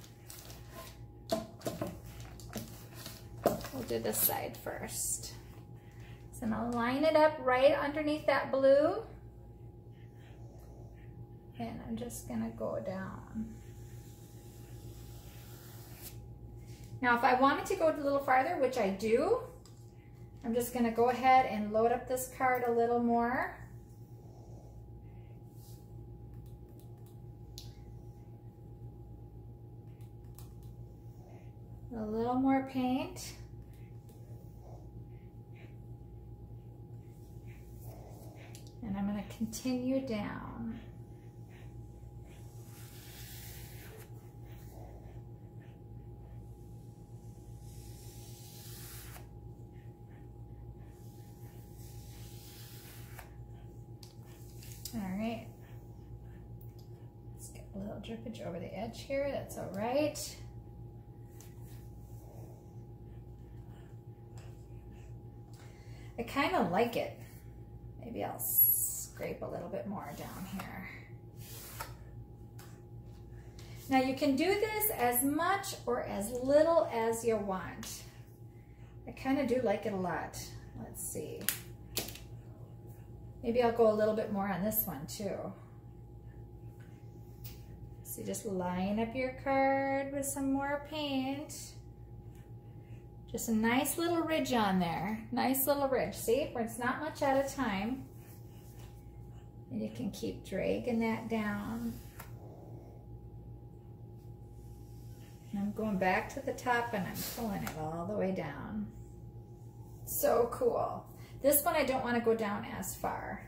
We'll do this side first. So I'm gonna line it up right underneath that blue. And I'm just gonna go down. Now if I wanted to go a little farther, which I do, I'm just gonna go ahead and load up this card a little more. A little more paint. And I'm gonna continue down. All right, let's get a little drippage over the edge here, that's all right. I kind of like it. Maybe I'll scrape a little bit more down here. Now you can do this as much or as little as you want. I kind of do like it a lot. Let's see. Maybe I'll go a little bit more on this one too. So just line up your card with some more paint. Just a nice little ridge on there. Nice little ridge. See, where it's not much at a time. And you can keep dragging that down. And I'm going back to the top and I'm pulling it all the way down. So cool. This one I don't want to go down as far.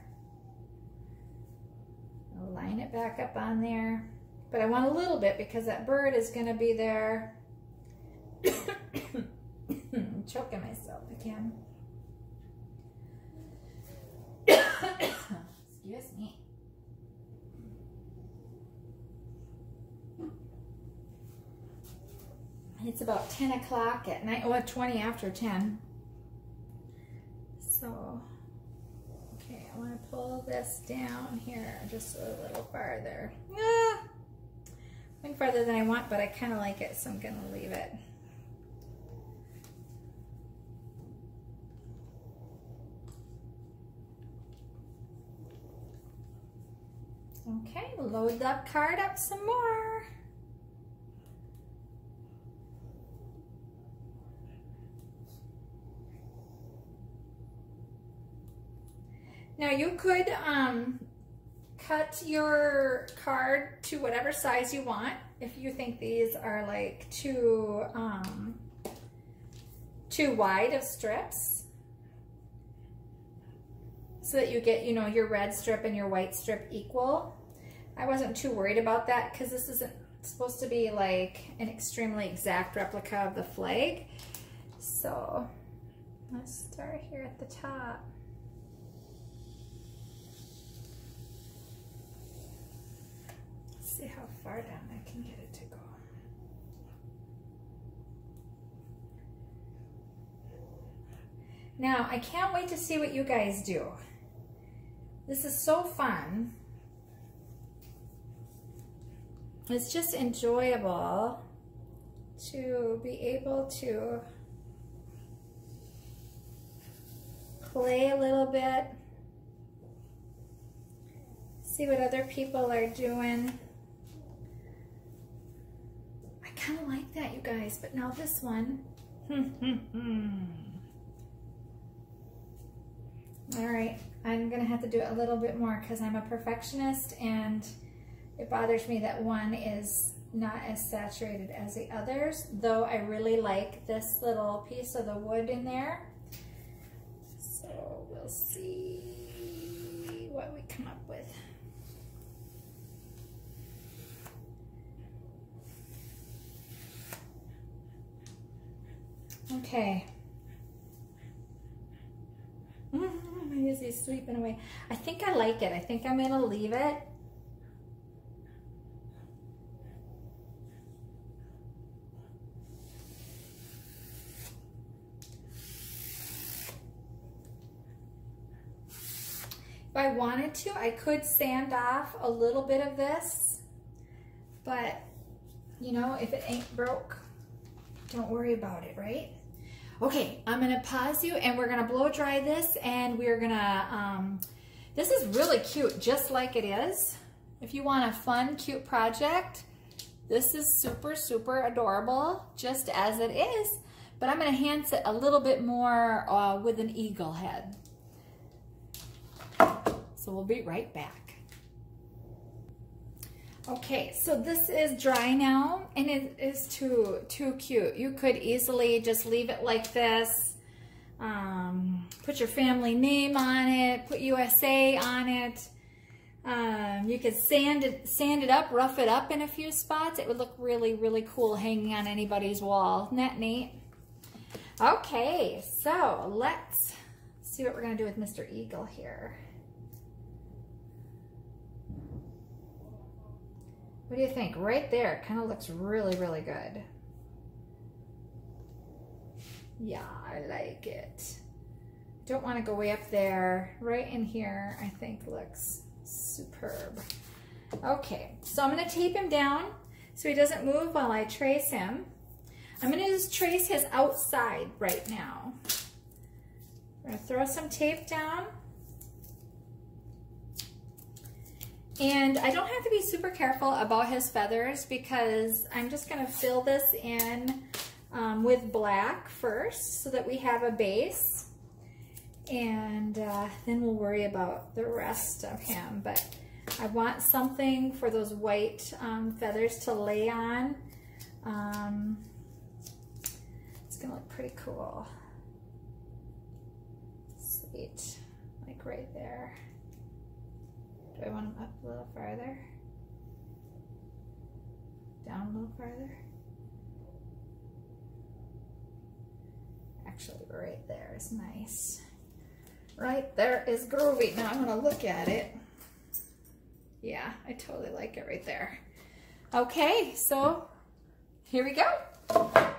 I'll line it back up on there. But I want a little bit because that bird is going to be there. I'm choking myself again. Excuse me. It's about 10 o'clock at night, or 20 after 10. So, okay, I want to pull this down here just a little farther. Went farther than I want, but I kind of like it, so I'm going to leave it. Okay, load that card up some more. Now you could cut your card to whatever size you want. If you think these are like too wide of strips, so that you get, you know, your red strip and your white strip equal. I wasn't too worried about that because this isn't supposed to be like an extremely exact replica of the flag. So let's start here at the top. Let's see how far down I can get it to go. Now, I can't wait to see what you guys do. This is so fun. It's just enjoyable to be able to play a little bit, see what other people are doing. I kind of like that, you guys, but now this one. All right, I'm gonna have to do it a little bit more because I'm a perfectionist and it bothers me that one is not as saturated as the others, though I really like this little piece of the wood in there. So we'll see what we come up with. Okay. He's sweeping away. I think I like it. I think I'm gonna leave it. If I wanted to, I could sand off a little bit of this, but you know, if it ain't broke, don't worry about it, right? Okay, I'm gonna pause you and we're gonna blow dry this, and we're gonna, this is really cute, just like it is. If you want a fun, cute project, this is super, super adorable, just as it is, but I'm gonna enhance it a little bit more with an eagle head. So we'll be right back. Okay, so this is dry now, and it is too cute. You could easily just leave it like this. Put your family name on it, put USA on it. You could sand it up, rough it up in a few spots. It would look really, really cool hanging on anybody's wall. Isn't that neat? Okay, so let's see what we're gonna do with Mr. Eagle here. What do you think? Right there, kind of looks really, really good. Yeah, I like it. Don't want to go way up there. Right in here, I think looks superb. Okay, so I'm going to tape him down so he doesn't move while I trace him. I'm going to just trace his outside right now. I'm going to throw some tape down. And I don't have to be super careful about his feathers because I'm just going to fill this in with black first so that we have a base. And then we'll worry about the rest of him. But I want something for those white feathers to lay on. It's going to look pretty cool. Sweet. Like right there. Do I want them up a little farther? Down a little farther? Actually, right there is nice. Right there is groovy. Now I'm gonna look at it. Yeah, I totally like it right there. Okay, so here we go.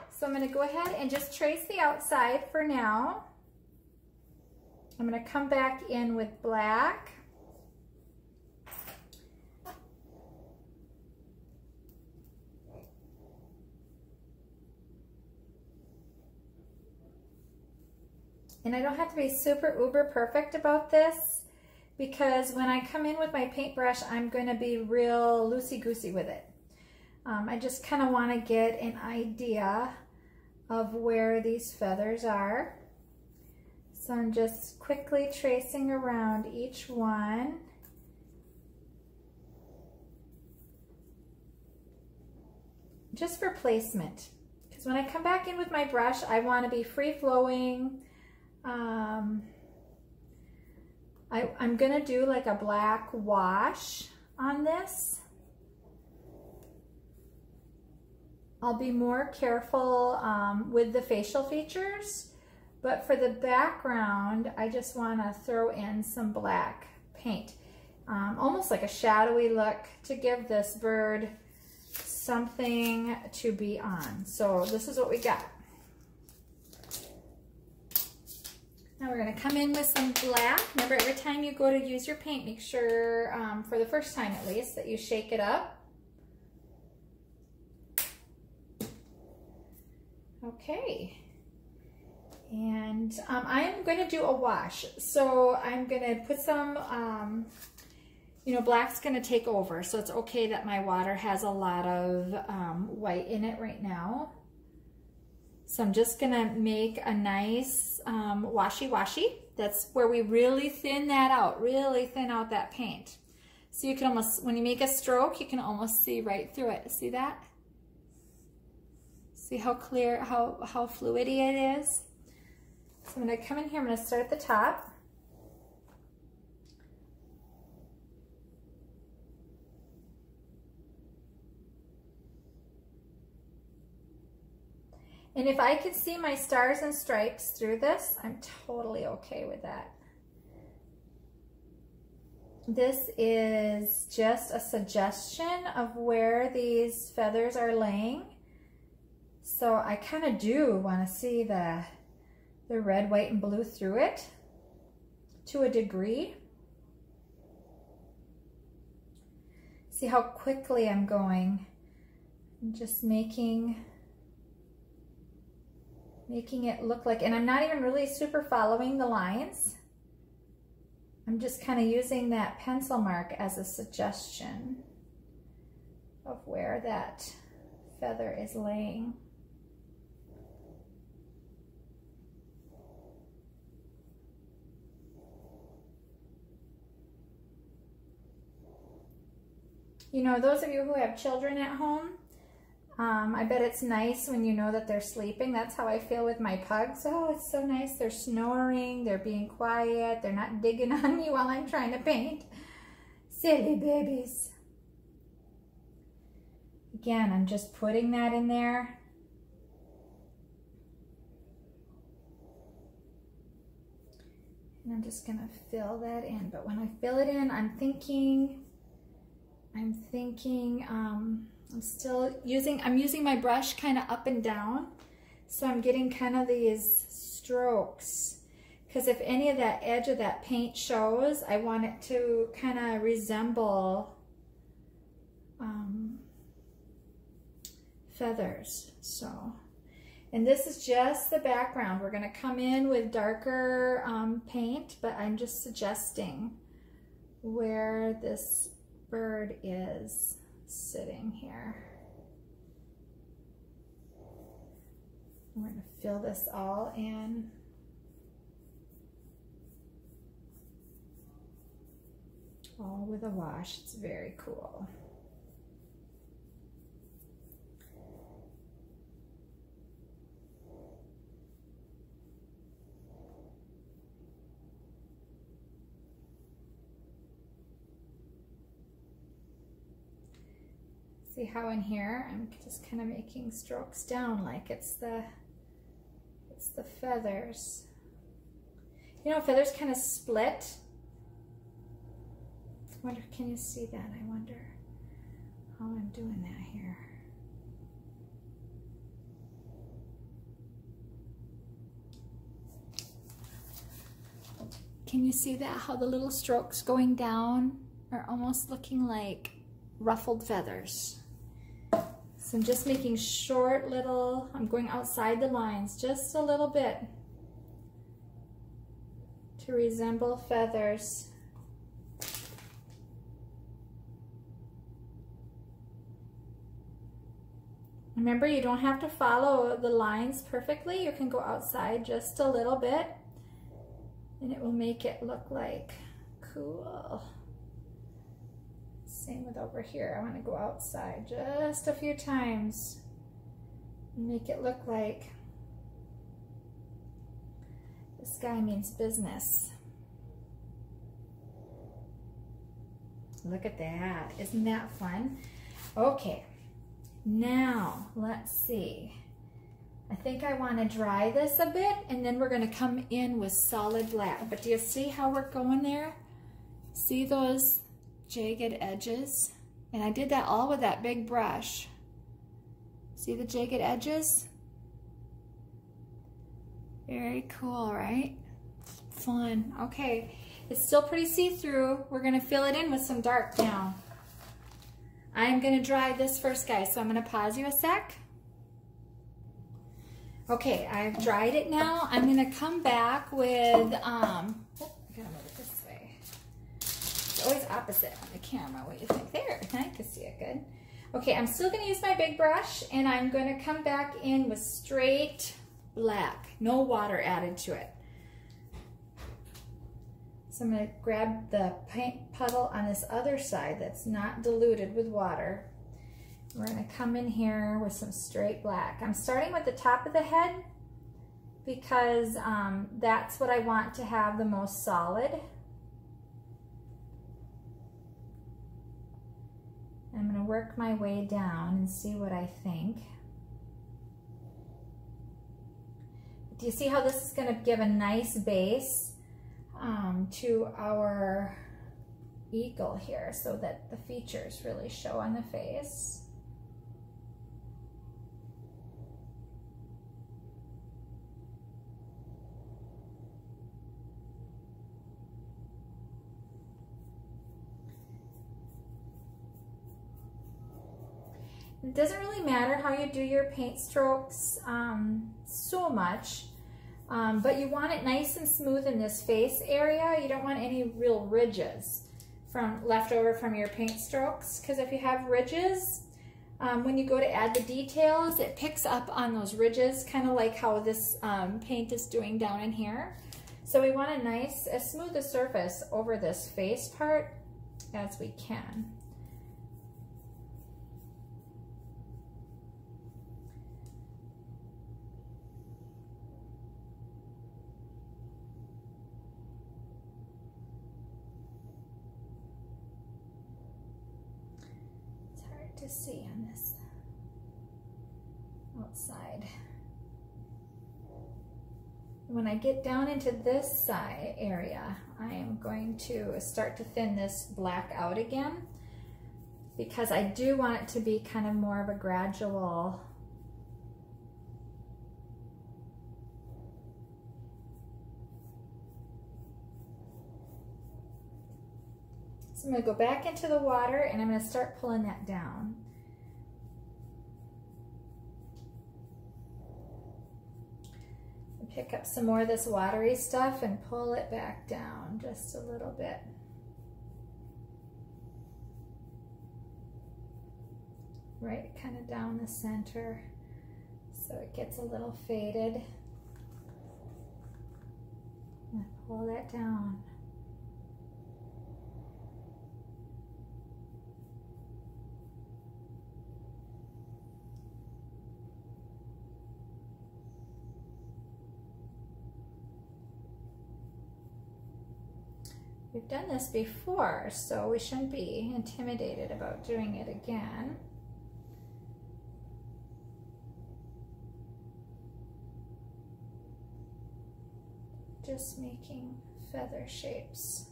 So I'm gonna go ahead and just trace the outside for now. I'm gonna come back in with black. And I don't have to be super uber perfect about this because when I come in with my paintbrush, I'm going to be real loosey-goosey with it. I just kind of want to get an idea of where these feathers are. So I'm just quickly tracing around each one. Just for placement. Because when I come back in with my brush, I want to be free-flowing. I'm gonna do like a black wash on this. I'll be more careful with the facial features, but for the background, I just want to throw in some black paint, almost like a shadowy look to give this bird something to be on. So this is what we got. Now we're going to come in with some black. Remember, every time you go to use your paint, make sure, for the first time at least, that you shake it up. Okay. And I am going to do a wash. So I'm going to put some, you know, black's going to take over. So it's okay that my water has a lot of white in it right now. So I'm just gonna make a nice washy-washy. That's where we really thin that out, really thin out that paint. So you can almost, when you make a stroke, you can almost see right through it. See that? See how clear, how fluidy it is? So I'm gonna come in here, I'm gonna start at the top. And if I can see my stars and stripes through this, I'm totally okay with that. This is just a suggestion of where these feathers are laying. So I kind of do want to see the red, white, and blue through it to a degree. See how quickly I'm going. I'm just making it look like, and I'm not even really super following the lines. I'm just kind of using that pencil mark as a suggestion of where that feather is laying. You know, those of you who have children at home, I bet it's nice when you know that they're sleeping. That's how I feel with my pugs. Oh, it's so nice. They're snoring. They're being quiet. They're not digging on me while I'm trying to paint. Silly babies. Again, I'm just putting that in there. And I'm just going to fill that in. But when I fill it in, I'm thinking I'm using my brush kind of up and down, so I'm getting kind of these strokes, because if any of that edge of that paint shows, I want it to kind of resemble feathers. So, and this is just the background. We're going to come in with darker paint, but I'm just suggesting where this bird is sitting here. We're going to fill this all in. All with a wash. It's very cool. See how in here I'm just kind of making strokes down like it's the feathers. You know, feathers kind of split. I wonder, can you see that? I wonder how I'm doing that here. Can you see that? How the little strokes going down are almost looking like ruffled feathers. So I'm just making short little, I'm going outside the lines just a little bit to resemble feathers. Remember, you don't have to follow the lines perfectly. You can go outside just a little bit and it will make it look like cool. Same with over here. I want to go outside just a few times and make it look like the sky means business. Look at that. Isn't that fun? Okay, now let's see. I think I want to dry this a bit and then we're going to come in with solid black. But do you see how we're going there? See those jagged edges? And I did that all with that big brush. See the jagged edges? Very cool, right? Fun. Okay, it's still pretty see-through. We're gonna fill it in with some dark now. I'm gonna dry this first, guys, so I'm gonna pause you a sec. Okay, I've dried it now. I'm gonna come back with, I gotta move it this way. It's always opposite on the camera. What do you think? There, I can see it good. Okay, I'm still gonna use my big brush and I'm gonna come back in with straight black, no water added to it. So I'm going to grab the paint puddle on this other side that's not diluted with water. We're going to come in here with some straight black. I'm starting with the top of the head because that's what I want to have the most solid. I'm going to work my way down and see what I think. Do you see how this is going to give a nice base to our eagle here so that the features really show on the face? It doesn't really matter how you do your paint strokes so much, but you want it nice and smooth in this face area. You don't want any real ridges left over from your paint strokes, because if you have ridges, when you go to add the details, it picks up on those ridges, kind of like how this paint is doing down in here. So we want a nice, as smooth a surface over this face part as we can. To see on this outside. When I get down into this side area, I am going to start to thin this black out again, because I do want it to be kind of more of a gradual So I'm going to go back into the water and I'm going to start pulling that down. And pick up some more of this watery stuff and pull it back down just a little bit. Right kind of down the center so it gets a little faded. And pull that down. We've done this before, so we shouldn't be intimidated about doing it again. Just making feather shapes.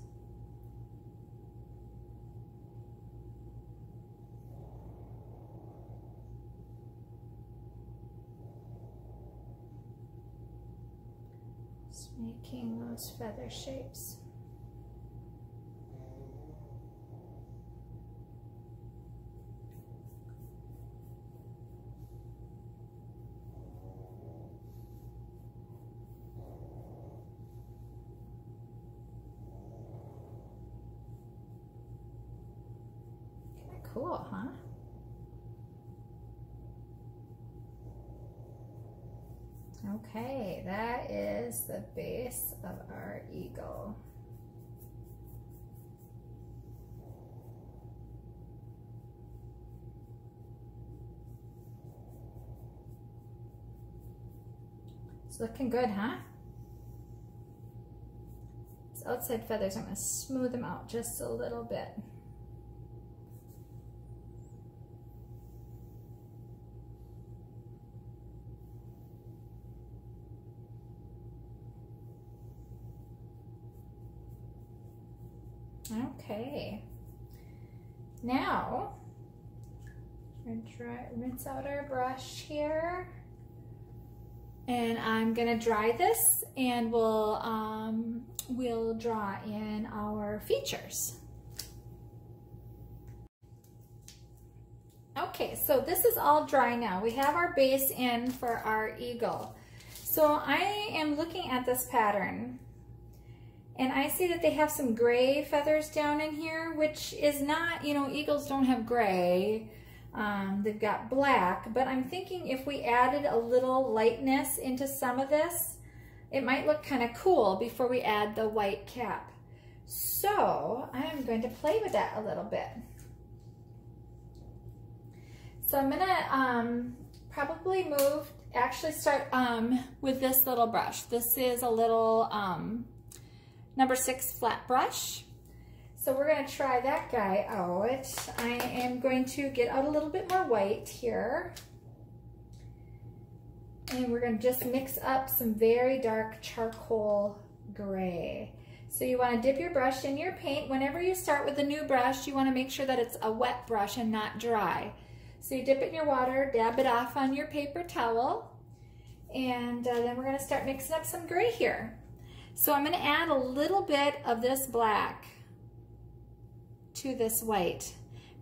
Just making those feather shapes. Cool, huh? Okay, that is the base of our eagle. It's looking good, huh? These outside feathers, I'm going to smooth them out just a little bit. Okay, now we're going to rinse out our brush here, and I'm going to dry this, and we'll draw in our features. Okay, so this is all dry now. We have our base in for our eagle. So I am looking at this pattern, and I see that they have some gray feathers down in here, which is not, you know, eagles don't have gray. They've got black, but I'm thinking if we added a little lightness into some of this, it might look kind of cool before we add the white cap. So I'm going to play with that a little bit. So I'm gonna probably start with this little brush. This is a little number 6 flat brush. So we're gonna try that guy out. I am going to get out a little bit more white here. And we're gonna just mix up some very dark charcoal gray. So you wanna dip your brush in your paint. Whenever you start with a new brush, you wanna make sure that it's a wet brush and not dry. So you dip it in your water, dab it off on your paper towel, and then we're gonna start mixing up some gray here. So I'm gonna add a little bit of this black to this white.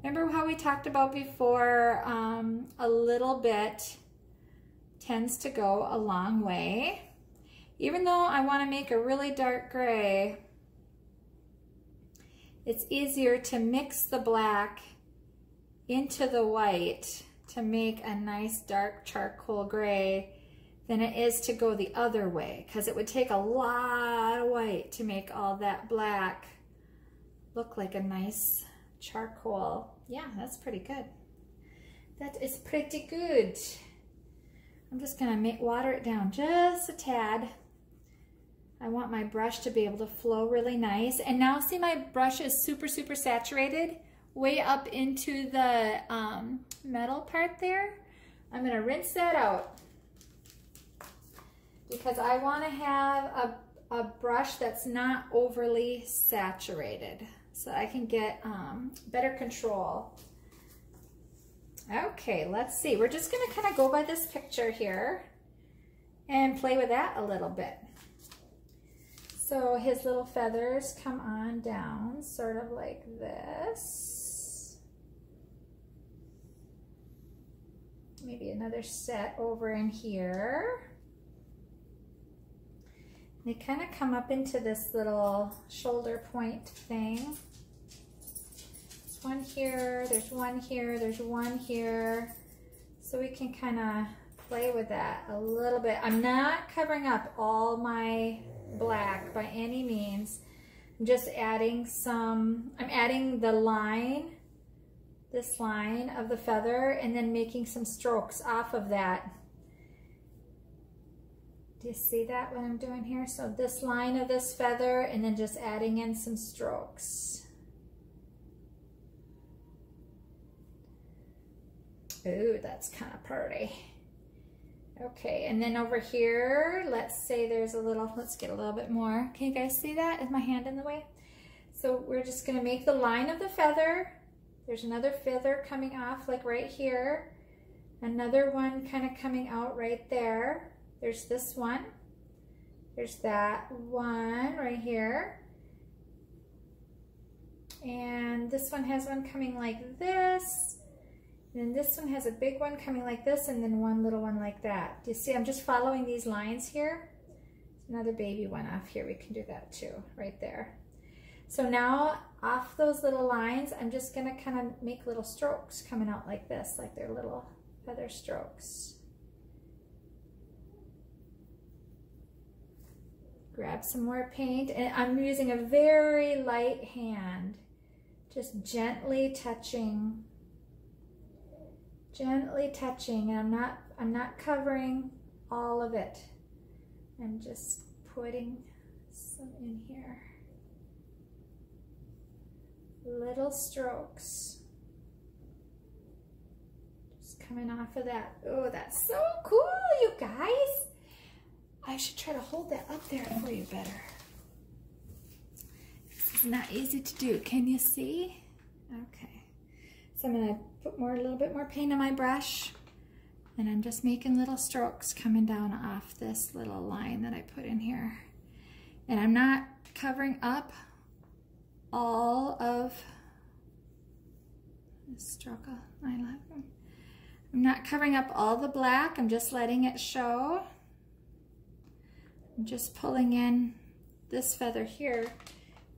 Remember how we talked about before, a little bit tends to go a long way. Even though I want to make a really dark gray, it's easier to mix the black into the white to make a nice dark charcoal gray than it is to go the other way, because it would take a lot of white to make all that black look like a nice charcoal. Yeah, that's pretty good. That is pretty good. I'm just gonna water it down just a tad. I want my brush to be able to flow really nice. And now see, my brush is super, super saturated way up into the metal part there. I'm gonna rinse that out because I wanna have a brush that's not overly saturated so I can get better control. Okay, let's see. We're just gonna kind of go by this picture here and play with that a little bit. So his little feathers come on down, sort of like this. Maybe another set over in here. They kind of come up into this little shoulder point thing. There's one here, there's one here, there's one here. So we can kind of play with that a little bit. I'm not covering up all my black by any means. I'm just adding some, I'm adding the line, this line of the feather, and then making some strokes off of that. Do you see that, what I'm doing here? So this line of this feather, and then just adding in some strokes. Ooh, that's kind of pretty. Okay, and then over here, let's say there's a little, let's get a little bit more. Can you guys see that? Is my hand in the way? So we're just gonna make the line of the feather. There's another feather coming off like right here. Another one kind of coming out right there. There's this one. There's that one right here. And this one has one coming like this. And then this one has a big one coming like this, and then one little one like that. Do you see? I'm just following these lines here. Another baby one off here. We can do that too, right there. So now off those little lines, I'm just gonna kind of make little strokes coming out like this, like they're little feather strokes. Grab some more paint, and I'm using a very light hand, just gently touching, and I'm not covering all of it. I'm just putting some in here. Little strokes. Just coming off of that. Oh, that's so cool, you guys. I should try to hold that up there for you better. This is not easy to do. Can you see? Okay. So I'm gonna put a little bit more paint on my brush, and I'm just making little strokes coming down off this little line that I put in here. And I'm not covering up all of this stroke. I'm not covering up all the black. I'm just letting it show. I'm just pulling in this feather here.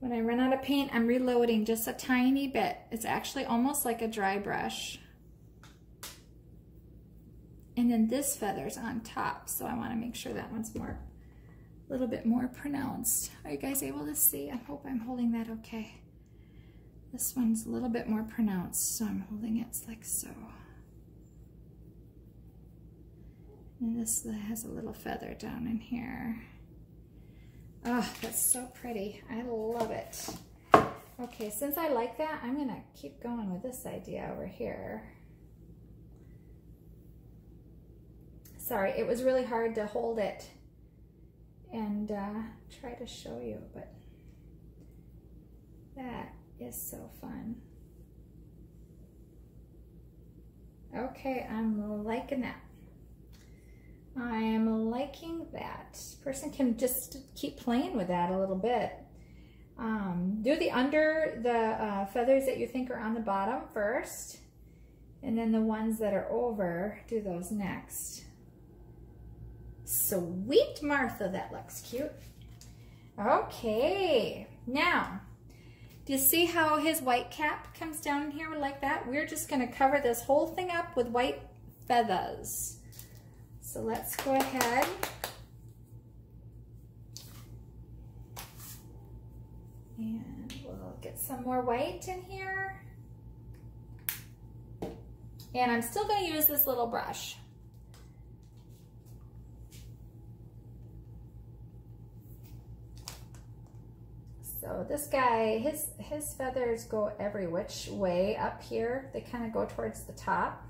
When I run out of paint, I'm reloading just a tiny bit. It's actually almost like a dry brush. And then this feather's on top, so I want to make sure that one's a little bit more pronounced. Are you guys able to see? I hope I'm holding that okay. This one's a little bit more pronounced, so I'm holding it like so. And this has a little feather down in here. Oh, that's so pretty. I love it. Okay, since I like that, I'm gonna keep going with this idea over here. Sorry, it was really hard to hold it and try to show you, but that is so fun. Okay, I'm liking that. I am liking that. Person can just keep playing with that a little bit. Do the under the feathers that you think are on the bottom first, and then the ones that are over, do those next. Sweet Martha, that looks cute. Okay, now, do you see how his white cap comes down here like that? We're just gonna cover this whole thing up with white feathers. So let's go ahead. And we'll get some more white in here. And I'm still going to use this little brush. So this guy, his feathers go every which way up here. They kind of go towards the top.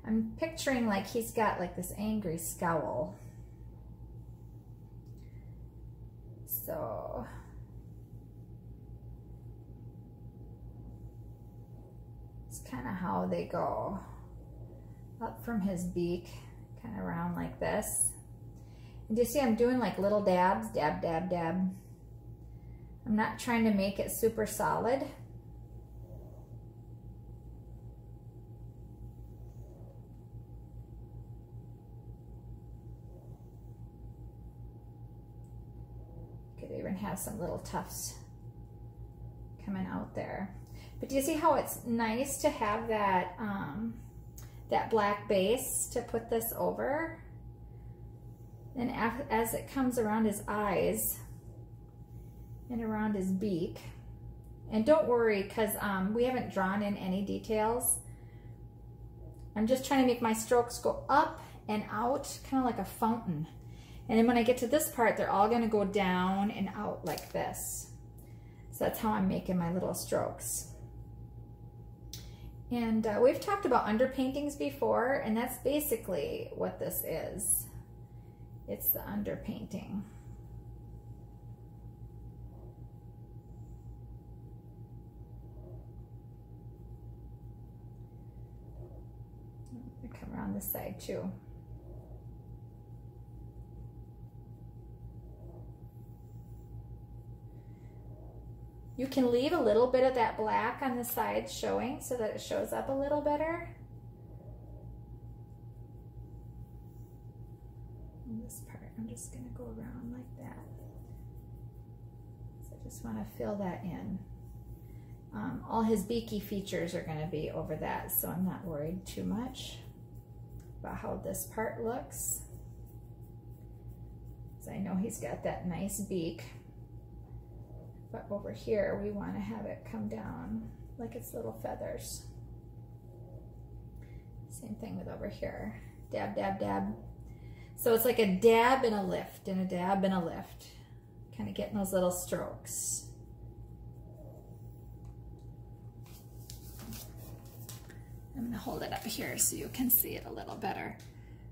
I'm picturing like he's got like this angry scowl. So it's kind of how they go up from his beak, kind of around like this. And do you see I'm doing like little dabs, dab, dab, dab. I'm not trying to make it super solid. Could even have some little tufts coming out there. But do you see how it's nice to have that that black base to put this over? And as it comes around his eyes and around his beak, and don't worry, because we haven't drawn in any details. I'm just trying to make my strokes go up and out, kind of like a fountain. And then when I get to this part, they're all going to go down and out like this. So that's how I'm making my little strokes. And we've talked about underpaintings before, and that's basically what this is. It's the underpainting. I come around this side too. You can leave a little bit of that black on the sides showing so that it shows up a little better. And this part, I'm just gonna go around like that. So I just wanna fill that in. All his beaky features are gonna be over that, so I'm not worried too much about how this part looks. So I know he's got that nice beak. But over here, we want to have it come down like it's little feathers. Same thing with over here. Dab, dab, dab. So it's like a dab and a lift, and a dab and a lift. Kind of getting those little strokes. I'm going to hold it up here so you can see it a little better.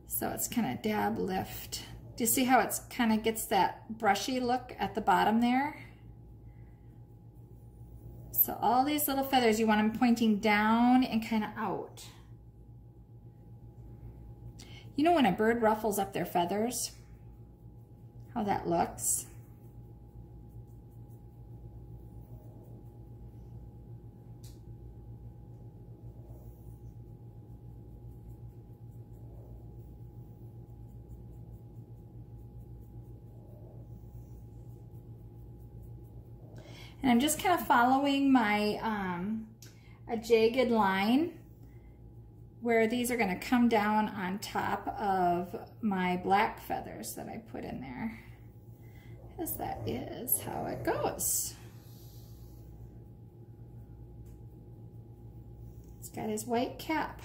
So it's kind of dab, lift. Do you see how it's kind of gets that brushy look at the bottom there? So all these little feathers, you want them pointing down and kind of out. You know when a bird ruffles up their feathers, how that looks? And I'm just kind of following my a jagged line where these are gonna come down on top of my black feathers that I put in there, because that is how it goes. He's got his white cap.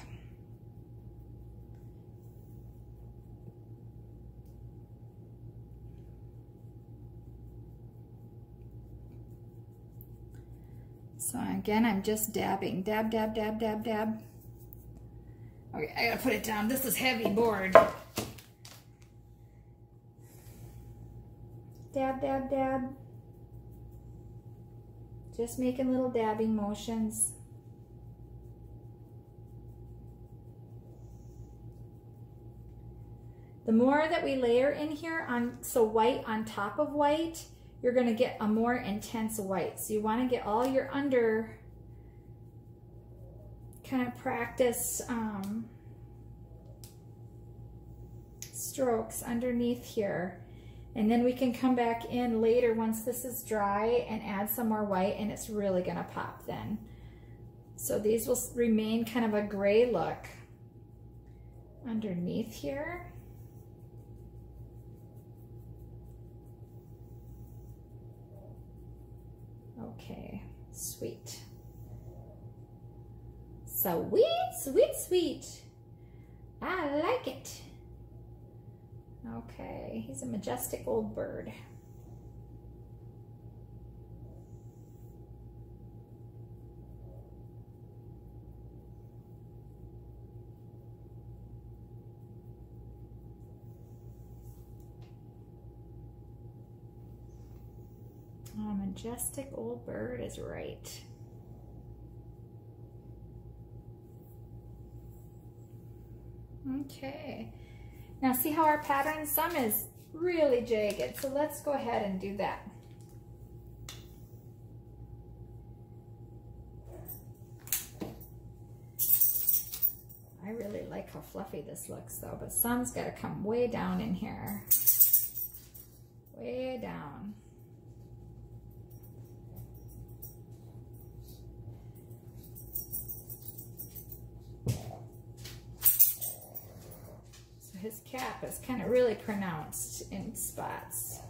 So again, I'm just dabbing, dab, dab, dab, dab, dab. Okay, I gotta put it down. This is heavy board. Dab, dab, dab. Just making little dabbing motions. The more that we layer in here, so white on top of white, you're going to get a more intense white. So you want to get all your under kind of practice strokes underneath here. And then we can come back in later once this is dry and add some more white, and it's really going to pop then. So these will remain kind of a gray look underneath here. Okay, sweet. Sweet, sweet, sweet. I like it. Okay, he's a majestic old bird. Oh, majestic old bird is right. Okay. Now see how our pattern, some is really jagged, so let's go ahead and do that. I really like how fluffy this looks though, but some's got to come way down in here. Way down. His cap is kind of really pronounced in spots.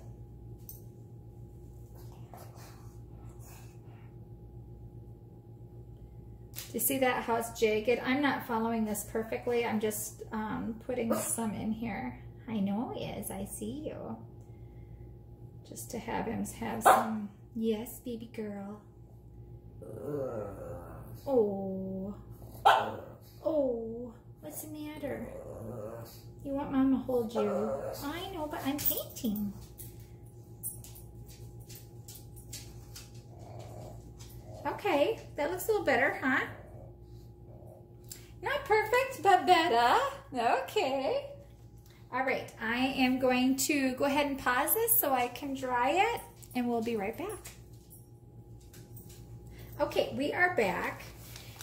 Do you see that, how it's jagged? I'm not following this perfectly. I'm just putting some in here. I know he is. I see you. Just to have him have some. Yes, baby girl. Oh. Oh. What's the matter? You want Mom to hold you? I know, but I'm painting. Okay, that looks a little better, huh? Not perfect, but better. Okay. All right, I am going to go ahead and pause this so I can dry it, and we'll be right back. Okay, we are back.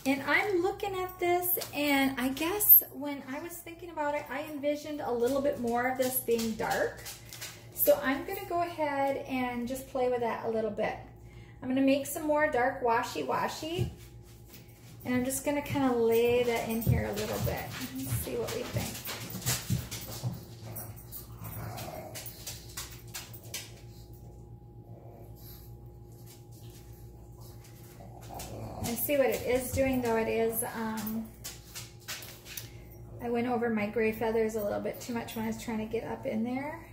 And I'm looking at this, and I guess when I was thinking about it, I envisioned a little bit more of this being dark. So I'm going to go ahead and just play with that a little bit. I'm going to make some more dark washi-washi, and I'm just going to kind of lay that in here a little bit and see what we think. And see what it is doing, though it is, I went over my gray feathers a little bit too much when I was trying to get up in there.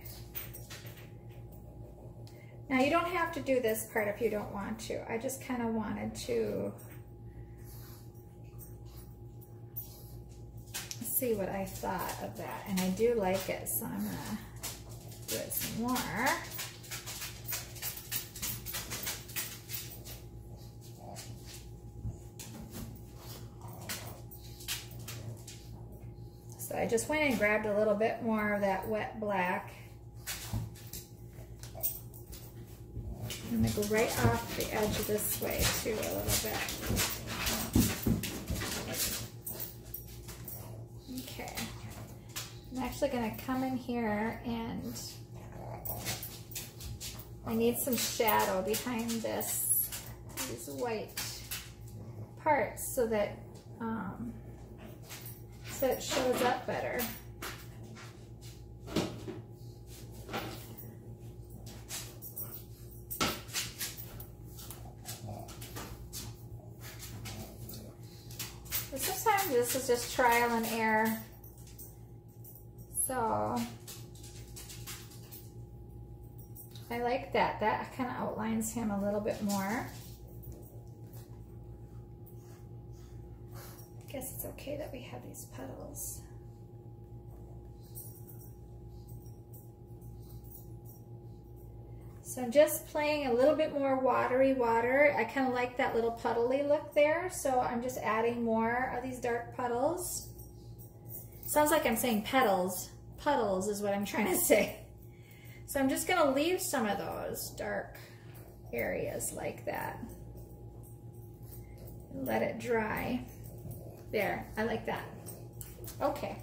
Now you don't have to do this part if you don't want to. I just kind of wanted to see what I thought of that. And I do like it, so I'm gonna do it some more. So I just went and grabbed a little bit more of that wet black. I'm going to go right off the edge of this way too a little bit. Okay. I'm actually going to come in here, and I need some shadow behind these white parts so that so it shows up better. But sometimes this is just trial and error. So I like that. That kind of outlines him a little bit more. I guess it's okay that we have these petals. So I'm just playing a little bit more watery water. I kind of like that little puddly look there. So I'm just adding more of these dark puddles. Sounds like I'm saying petals. Puddles is what I'm trying to say. So I'm just gonna leave some of those dark areas like that. Let it dry. There, I like that. Okay.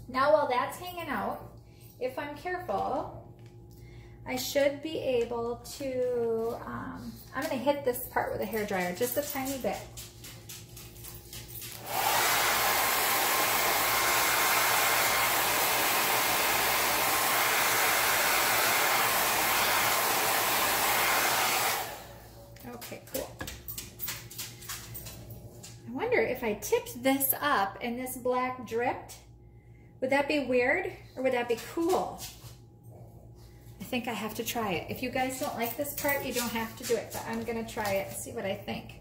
Now while that's hanging out, if I'm careful, I should be able to, I'm gonna hit this part with a hairdryer just a tiny bit. Okay, cool. I wonder if I tipped this up and this black dripped, would that be weird or would that be cool? I think I have to try it. If you guys don't like this part, you don't have to do it, but I'm gonna try it and see what I think.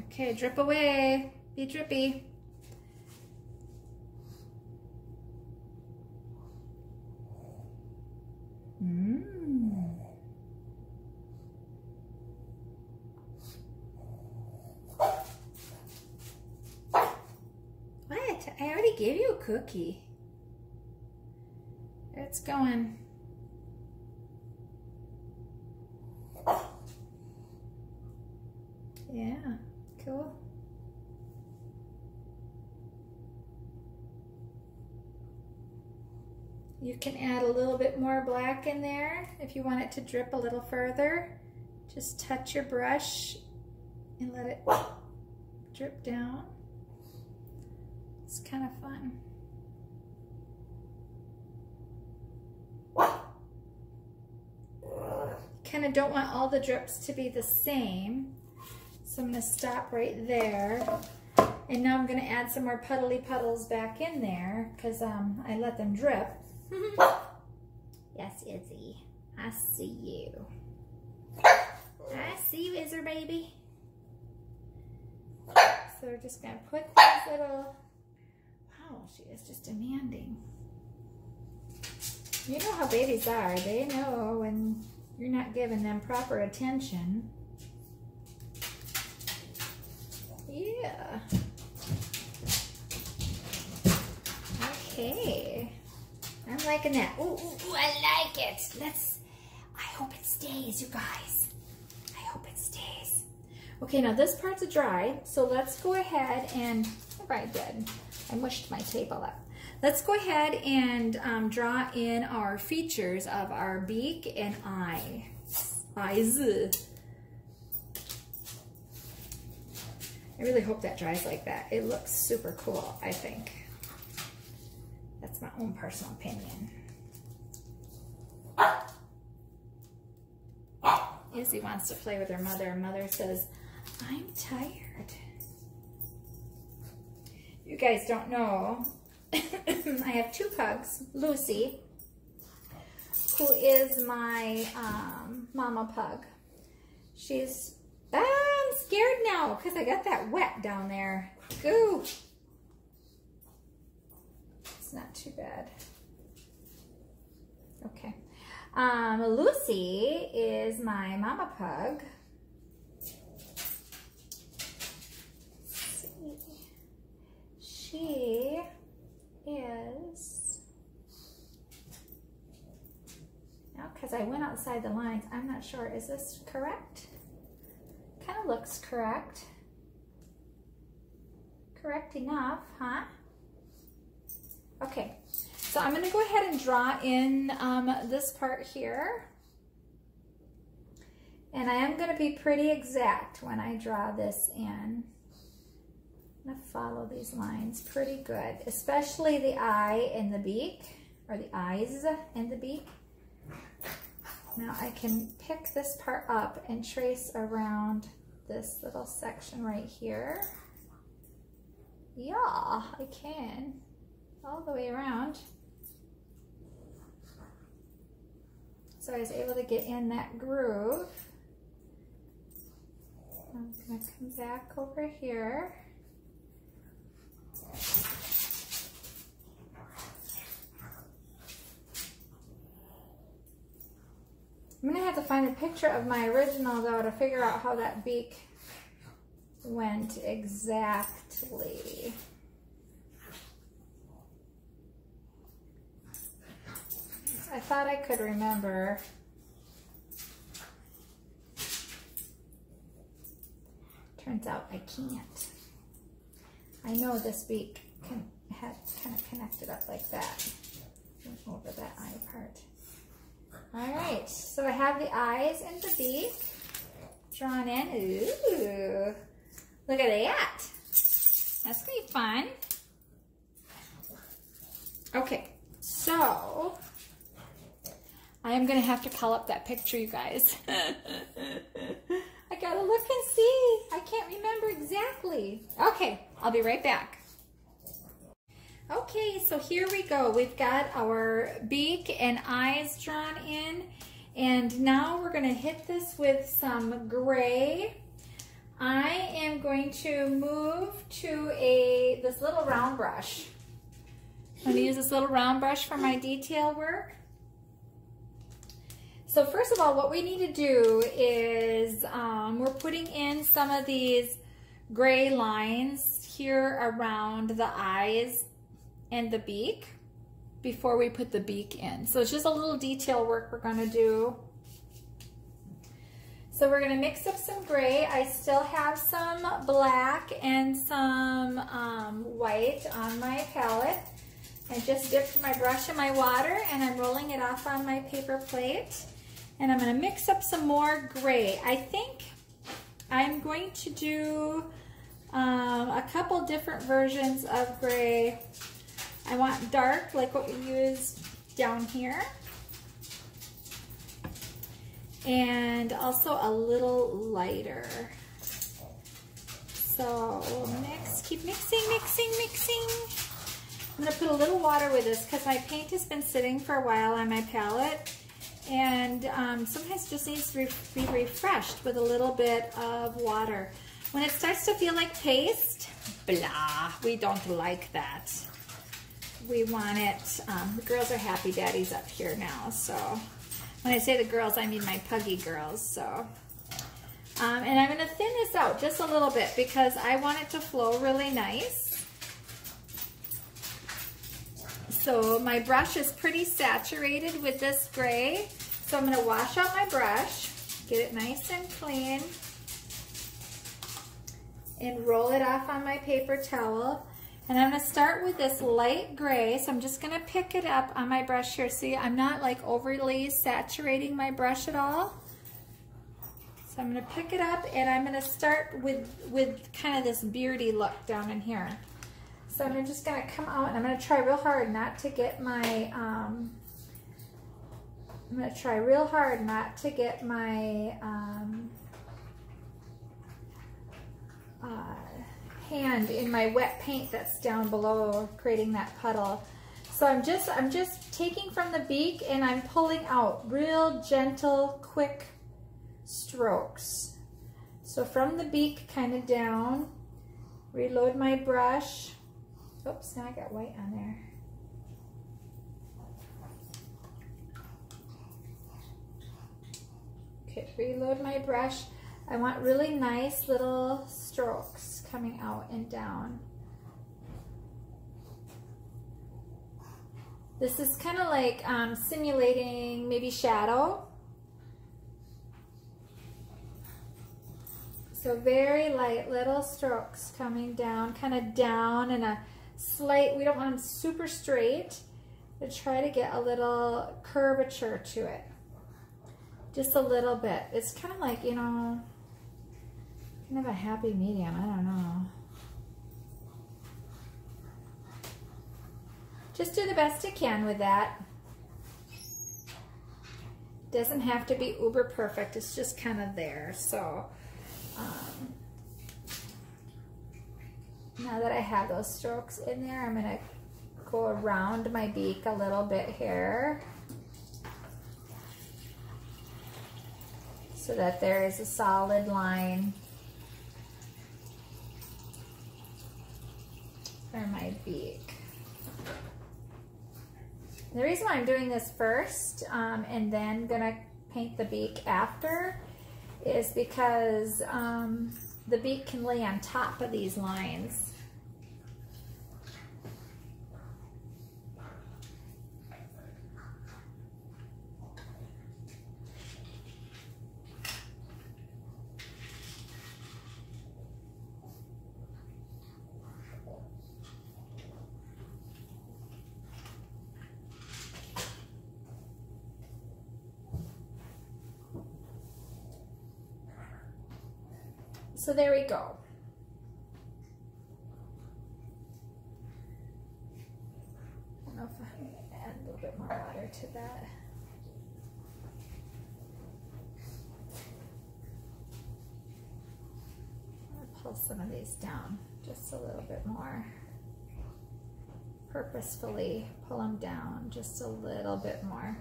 Okay, drip away, be drippy. What? I already gave you a cookie. It's going. Yeah, cool. You can add a little bit more black in there if you want it to drip a little further. Just touch your brush and let it drip down. It's kind of fun. Kind of don't want all the drips to be the same. So I'm going to stop right there. And now I'm going to add some more puddly puddles back in there because I let them drip. Yes, Izzy. I see you. I see you, Izzer baby. So we're just going to put these little... Wow, she is just demanding. You know how babies are. They know when you're not giving them proper attention. Yeah. Okay. I'm liking that. Ooh, I like it. I hope it stays, you guys. I hope it stays. Okay, now this part's dry, so let's go ahead and, I did. I mushed my table up. Let's go ahead and draw in our features of our beak and eyes. I really hope that dries like that. It looks super cool, I think. That's my own personal opinion. Izzy wants to play with her mother. Mother says, I'm tired. You guys don't know, I have two pugs. Lucy, who is my mama pug. She's, I'm scared now because I got that wet down there. Goo. It's not too bad. Okay. Lucy is my mama pug. She is, now because I went outside the lines, I'm not sure, is this correct? Kind of looks correct. Correct enough, huh? Okay, so I'm going to go ahead and draw in this part here. And I am going to be pretty exact when I draw this in. I'm gonna follow these lines pretty good, especially the eye and the beak, or the eyes and the beak. Now I can pick this part up and trace around this little section right here. Yeah, I can, all the way around. So I was able to get in that groove. I'm gonna come back over here. I'm gonna have to find a picture of my original though to figure out how that beak went exactly. I thought I could remember. Turns out I can't. I know this beak had kind of connected up like that over that eye part. All right, so I have the eyes and the beak drawn in. Ooh, look at that. That's gonna be fun. Okay, so I am gonna have to call up that picture, you guys. I gotta look and see. I can't remember exactly. Okay, I'll be right back. Okay, so here we go. We've got our beak and eyes drawn in, and now we're gonna hit this with some gray. I am going to move to this little round brush. I'm gonna use this little round brush for my detail work. So first of all, what we need to do is we're putting in some of these gray lines here around the eyes and the beak before we put the beak in. So it's just a little detail work we're gonna do. So we're gonna mix up some gray. I still have some black and some white on my palette. I just dipped my brush in my water and I'm rolling it off on my paper plate. And I'm gonna mix up some more gray. I think I'm going to do a couple different versions of gray. I want dark, like what we used down here. And also a little lighter. So mix, keep mixing, mixing, mixing. I'm gonna put a little water with this because my paint has been sitting for a while on my palette. And sometimes it just needs to be refreshed with a little bit of water. When it starts to feel like paste, blah, we don't like that. We want it, the girls are happy daddies up here now, so. When I say the girls, I mean my puggy girls, so. And I'm gonna thin this out just a little bit because I want it to flow really nice. So my brush is pretty saturated with this gray. So I'm gonna wash out my brush, get it nice and clean, and roll it off on my paper towel. And I'm gonna start with this light gray. So I'm just gonna pick it up on my brush here. See, I'm not like overly saturating my brush at all. So I'm gonna pick it up and I'm gonna start with kind of this beardy look down in here. So I'm just gonna come out and I'm gonna try real hard not to get my, hand in my wet paint that's down below, creating that puddle. So I'm just taking from the beak and I'm pulling out real gentle, quick strokes. So from the beak kind of down, reload my brush. Oops, now I got white on there. Okay, reload my brush. I want really nice little strokes coming out and down. This is kind of like simulating maybe shadow. So very light little strokes coming down, kind of down and a slight, we don't want them super straight, but try to get a little curvature to it. Just a little bit. It's kind of like, you know, kind of a happy medium, I don't know. just do the best you can with that. Doesn't have to be uber perfect, it's just kind of there. So now that I have those strokes in there, I'm gonna go around my beak a little bit here so that there is a solid line for my beak. The reason why I'm doing this first and then gonna paint the beak after is because the beak can lay on top of these lines. So there we go. I don't know if I can add a little bit more water to that. I'll pull some of these down just a little bit more. Purposefully pull them down just a little bit more.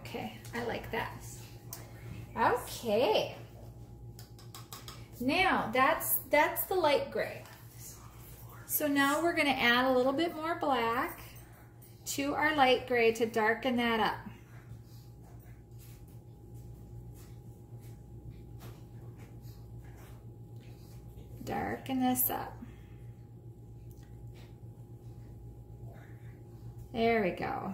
Okay, I like that. Okay. Now that's the light gray. So now we're going to add a little bit more black to our light gray to darken that up. Darken this up. There we go.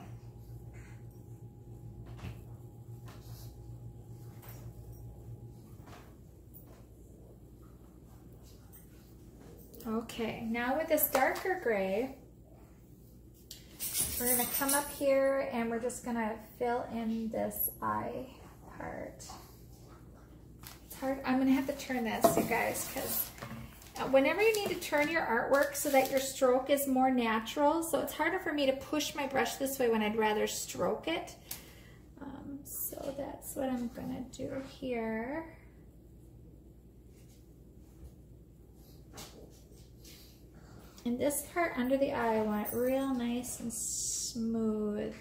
Okay, now with this darker gray, we're gonna come up here and we're just gonna fill in this eye part. It's hard, I'm gonna have to turn this, you guys, because whenever you need to turn your artwork so that your stroke is more natural, so it's harder for me to push my brush this way when I'd rather stroke it. So that's what I'm gonna do here. And this part under the eye, I want it real nice and smooth.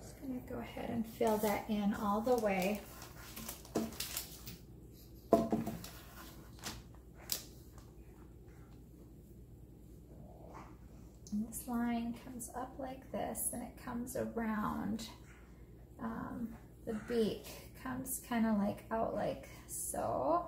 Just gonna go ahead and fill that in all the way. And this line comes up like this, and it comes around the beak. Comes kind of like out like so.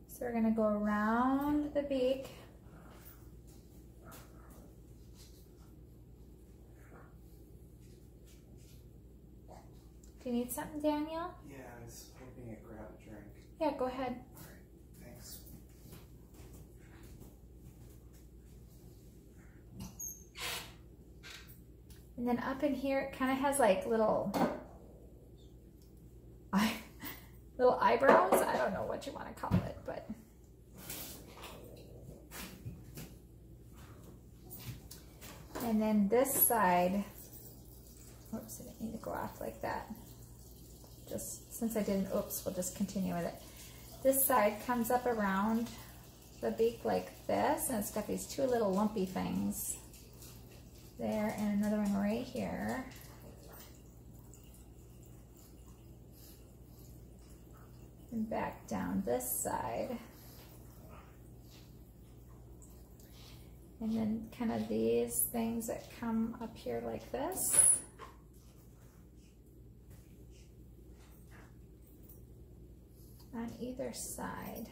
So we're going to go around the beak. Do you need something, Daniel? Yeah, I was hoping to grab a drink. Yeah, go ahead. All right, thanks. And then up in here, it kind of has like little eyebrows. I don't know what you want to call it, but. And then this side, oops, I didn't need to go off like that. Just since I didn't, oops, we'll just continue with it. This side comes up around the beak like this, and it's got these two little lumpy things there, and another one right here. And back down this side. And then kind of these things that come up here like this. On either side.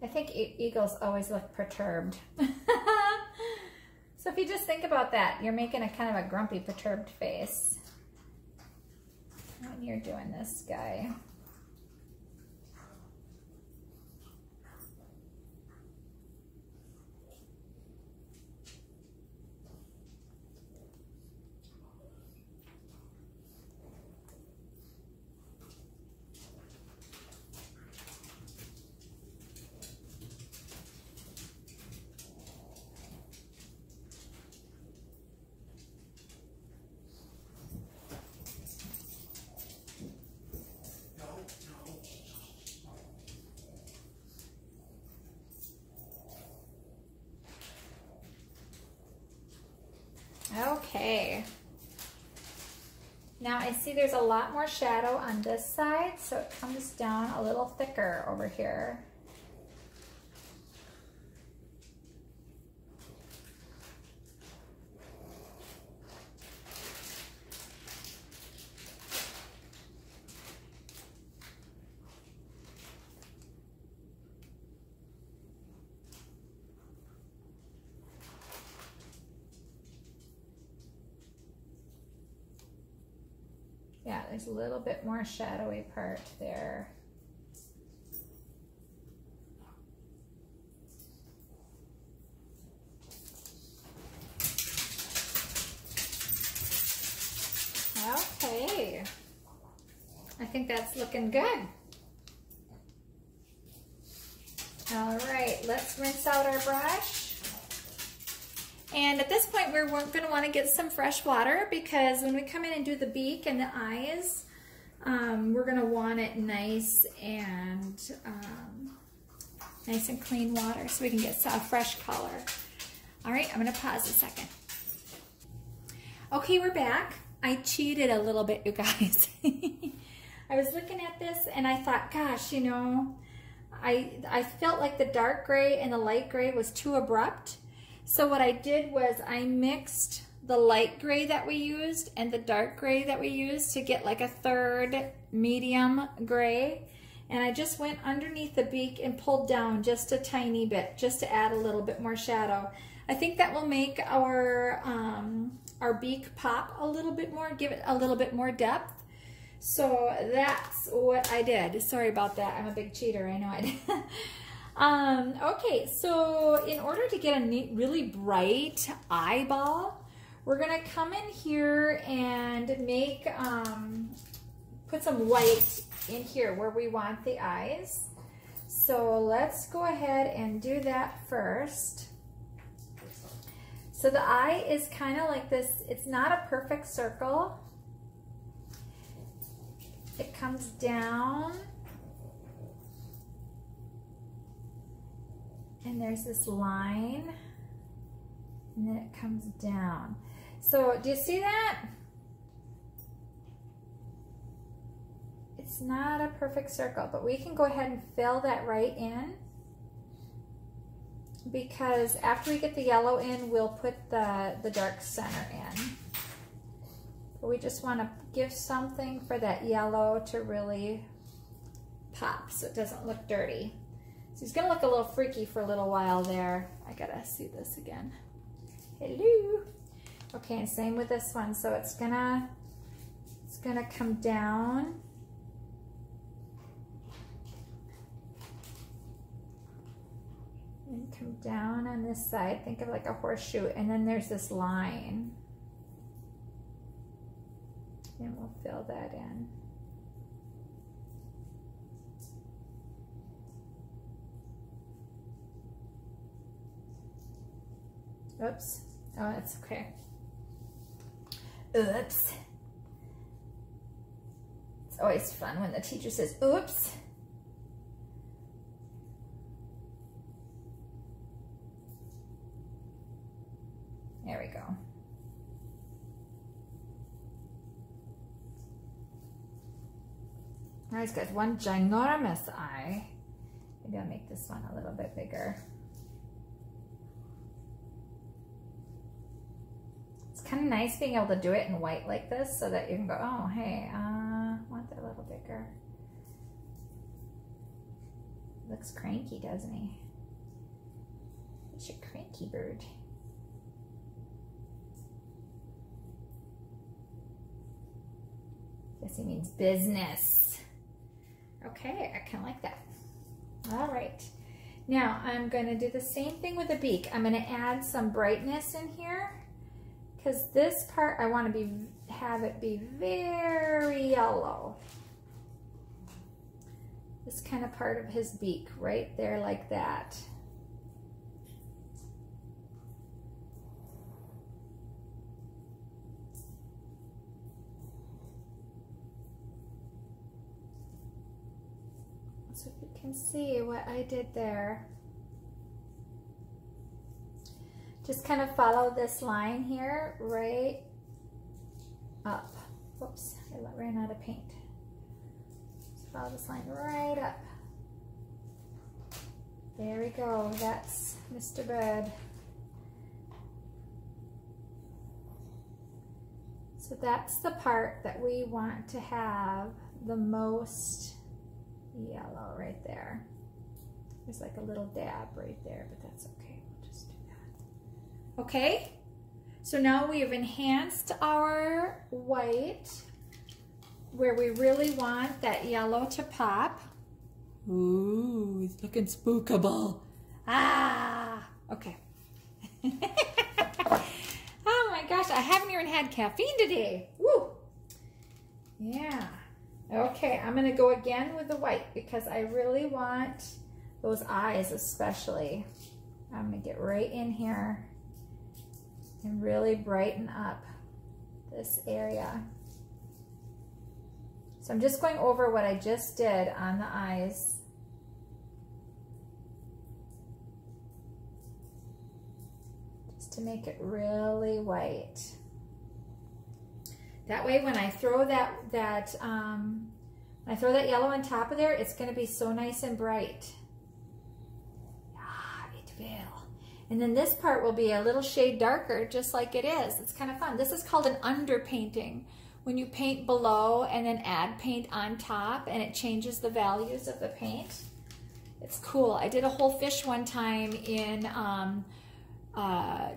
I think eagles always look perturbed. So if you just think about that, you're making a kind of a grumpy, perturbed face when you're doing this guy. Okay. Now I see there's a lot more shadow on this side, so it comes down a little thicker over here. Yeah, there's a little bit more shadowy part there. Okay, I think that's looking good. All right, let's rinse out our brush. And at this point, we're going to want to get some fresh water because when we come in and do the beak and the eyes, we're going to want it nice and clean water so we can get a fresh color. All right, I'm going to pause a second. Okay, we're back. I cheated a little bit, you guys. I was looking at this and I thought, gosh, you know, I felt like the dark gray and the light gray was too abrupt. So what I did was I mixed the light gray that we used and the dark gray that we used to get like a third medium gray. And I just went underneath the beak and pulled down just a tiny bit, just to add a little bit more shadow. I think that will make our beak pop a little bit more, give it a little bit more depth. So that's what I did. Sorry about that. I'm a big cheater. I know I did. Okay, so in order to get a neat, really bright eyeball, we're gonna come in here and make, put some white in here where we want the eyes. So let's go ahead and do that first. So the eye is kind of like this, it's not a perfect circle. It comes down. And there's this line, and then it comes down. So do you see that? It's not a perfect circle, but we can go ahead and fill that right in, because after we get the yellow in, we'll put the dark center in. But we just want to give something for that yellow to really pop so it doesn't look dirty. So he's gonna look a little freaky for a little while there. I gotta see this again. Hello. Okay, and same with this one. So it's gonna come down. And come down on this side. Think of like a horseshoe, and then there's this line. And we'll fill that in. Oops. Oh, that's okay. Oops. It's always fun when the teacher says, oops. There we go. Now he's got one ginormous eye. It Maybe I'll make this one a little bit bigger. It's kind of nice being able to do it in white like this so that you can go, oh, hey, I want that a little bigger. Looks cranky, doesn't he? He's your cranky bird. Guess he means business. Okay, I kind of like that. All right. Now I'm going to do the same thing with the beak. I'm going to add some brightness in here because this part I want to have it be very yellow. This kind of part of his beak right there like that. So if you can see what I did there. Just kind of follow this line here right up. Whoops, I ran out of paint. Just follow this line right up. There we go, that's Mr. Bird. So that's the part that we want to have the most yellow right there. There's like a little dab right there, but that's okay. We'll just do that. Okay, so now we have enhanced our white where we really want that yellow to pop. Ooh, it's looking spookable. Ah, okay. Oh my gosh, I haven't even had caffeine today. Woo! Yeah. Okay, I'm gonna go again with the white because I really want those eyes especially. I'm gonna get right in here and really brighten up this area. So I'm just going over what I just did on the eyes. Just to make it really white. That way when I throw that yellow on top of there, it's going to be so nice and bright. Ah, it will. And then this part will be a little shade darker, just like it is. It's kind of fun. This is called an underpainting. When you paint below and then add paint on top and it changes the values of the paint. It's cool. I did a whole fish one time in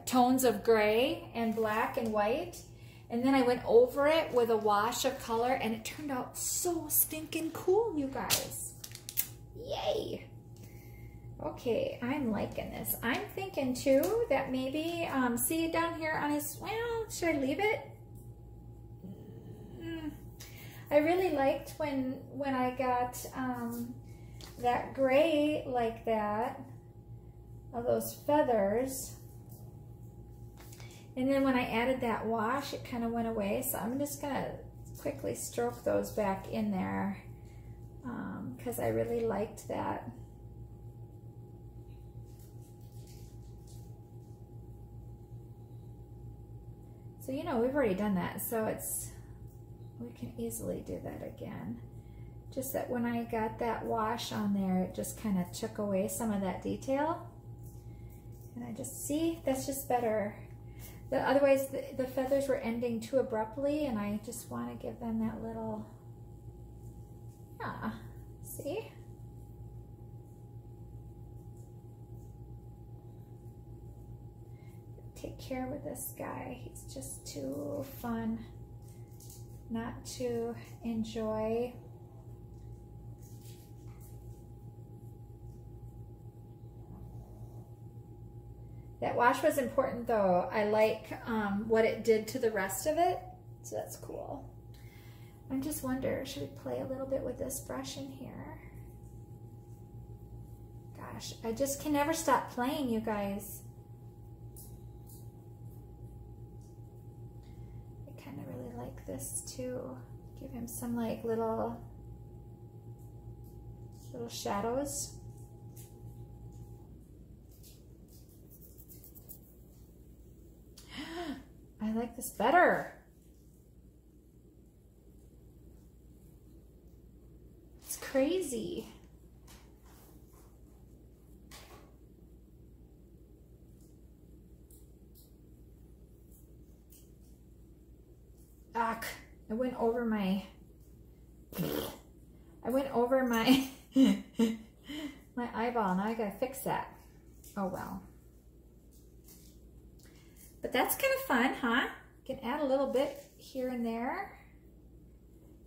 tones of gray and black and white. And then I went over it with a wash of color and it turned out so stinking cool, you guys. Yay. Okay, I'm liking this. I'm thinking too that maybe, see down here on his, well, should I leave it? I really liked when I got that gray like that, of those feathers. And then when I added that wash, it kind of went away. So I'm just gonna quickly stroke those back in there because I really liked that. So, you know, we've already done that. So we can easily do that again. Just that when I got that wash on there, it just kind of took away some of that detail. And I just see, that's just better. Otherwise, the feathers were ending too abruptly, and I just want to give them that little, yeah, see? Take care with this guy. He's just too fun not to enjoy. That wash was important though. I like what it did to the rest of it, so that's cool. I just wonder, should we play a little bit with this brush in here? Gosh, I just can never stop playing, you guys. I kind of really like this too. Give him some like little shadows. I like this better. It's crazy. Ugh, I went over my my eyeball. Now I gotta fix that. Oh well. But that's kind of fun, huh? You can add a little bit here and there.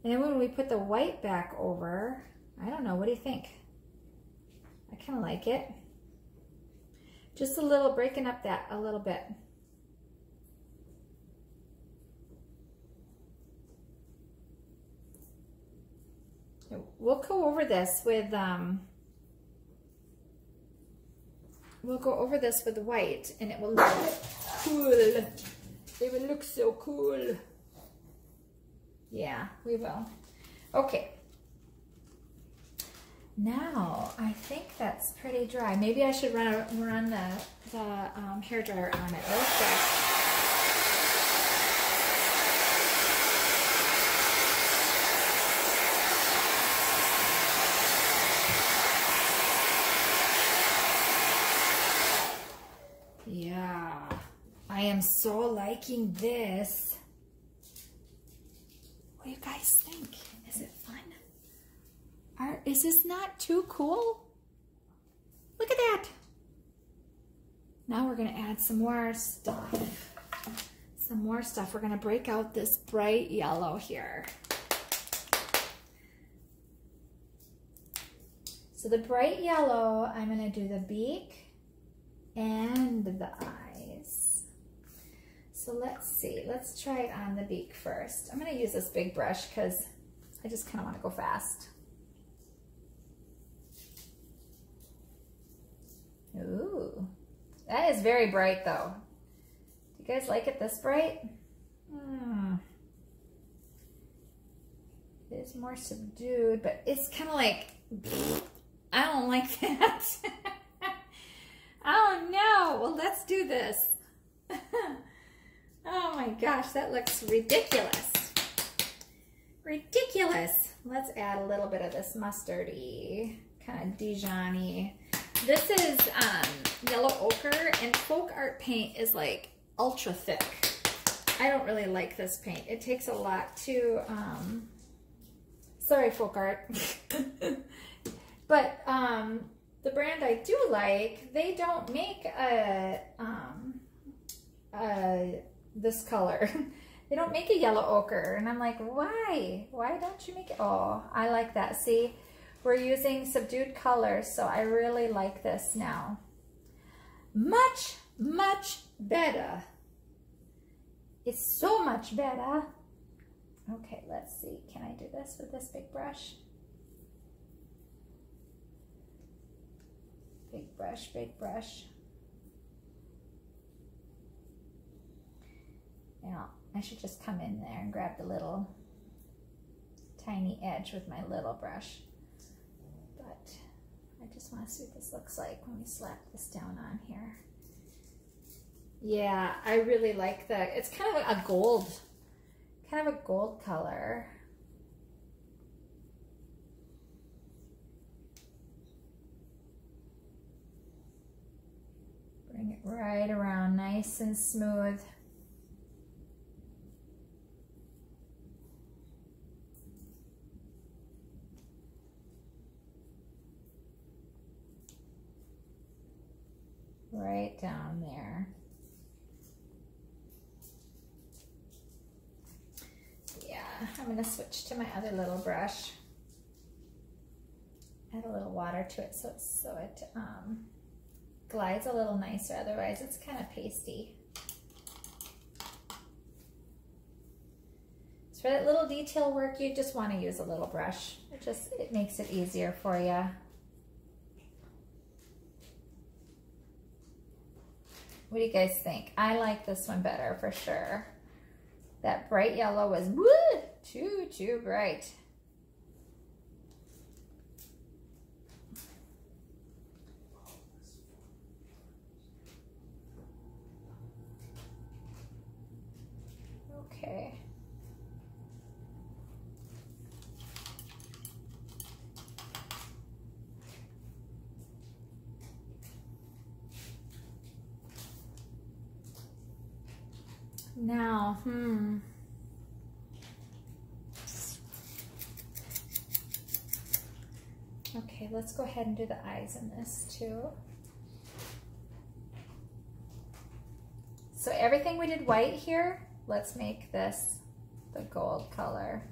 And then when we put the white back over, I don't know, what do you think? I kind of like it. Just a little, breaking up that a little bit. We'll go over this with white, and it will look cool. It will look so cool. Yeah, we will. Okay. Now I think that's pretty dry. Maybe I should run the hair dryer on it real quick. Yeah, I am so liking this. What do you guys think? Is it fun? Is this not too cool? Look at that. Now we're gonna add some more stuff. We're gonna break out this bright yellow here. So the bright yellow, I'm gonna do the beak and the eyes. So let's see, let's try it on the beak first. I'm gonna use this big brush because I just kind of want to go fast. Ooh, that is very bright though. Do you guys like it this bright? It is more subdued, but it's kind of like, I don't like that. Oh no, well let's do this. Oh my gosh, that looks ridiculous. Ridiculous. Let's add a little bit of this mustardy, kind of Dijon-y. This is yellow ochre, and folk art paint is like ultra thick. I don't really like this paint. It takes a lot to, sorry folk art. But the brand I do like, they don't make this color. They don't make a yellow ochre, and I'm like, why? Why don't you make it? Oh, I like that. See, we're using subdued colors, so I really like this now. Much, much better. It's so much better. Okay, let's see. Can I do this with this big brush? Big brush, big brush. Now, I should just come in there and grab the little tiny edge with my little brush. But I just want to see what this looks like when we slap this down on here. Yeah, I really like that. It's kind of a gold color. Bring it right around, nice and smooth. Right down there. Yeah, I'm going to switch to my other little brush. Add a little water to it so it glides a little nicer. Otherwise, it's kind of pasty. So for that little detail work, you just want to use a little brush. It makes it easier for you. What do you guys think? I like this one better for sure. That bright yellow was too bright. Okay. Now, Okay, let's go ahead and do the eyes in this too. So everything we did white here, let's make this the gold color.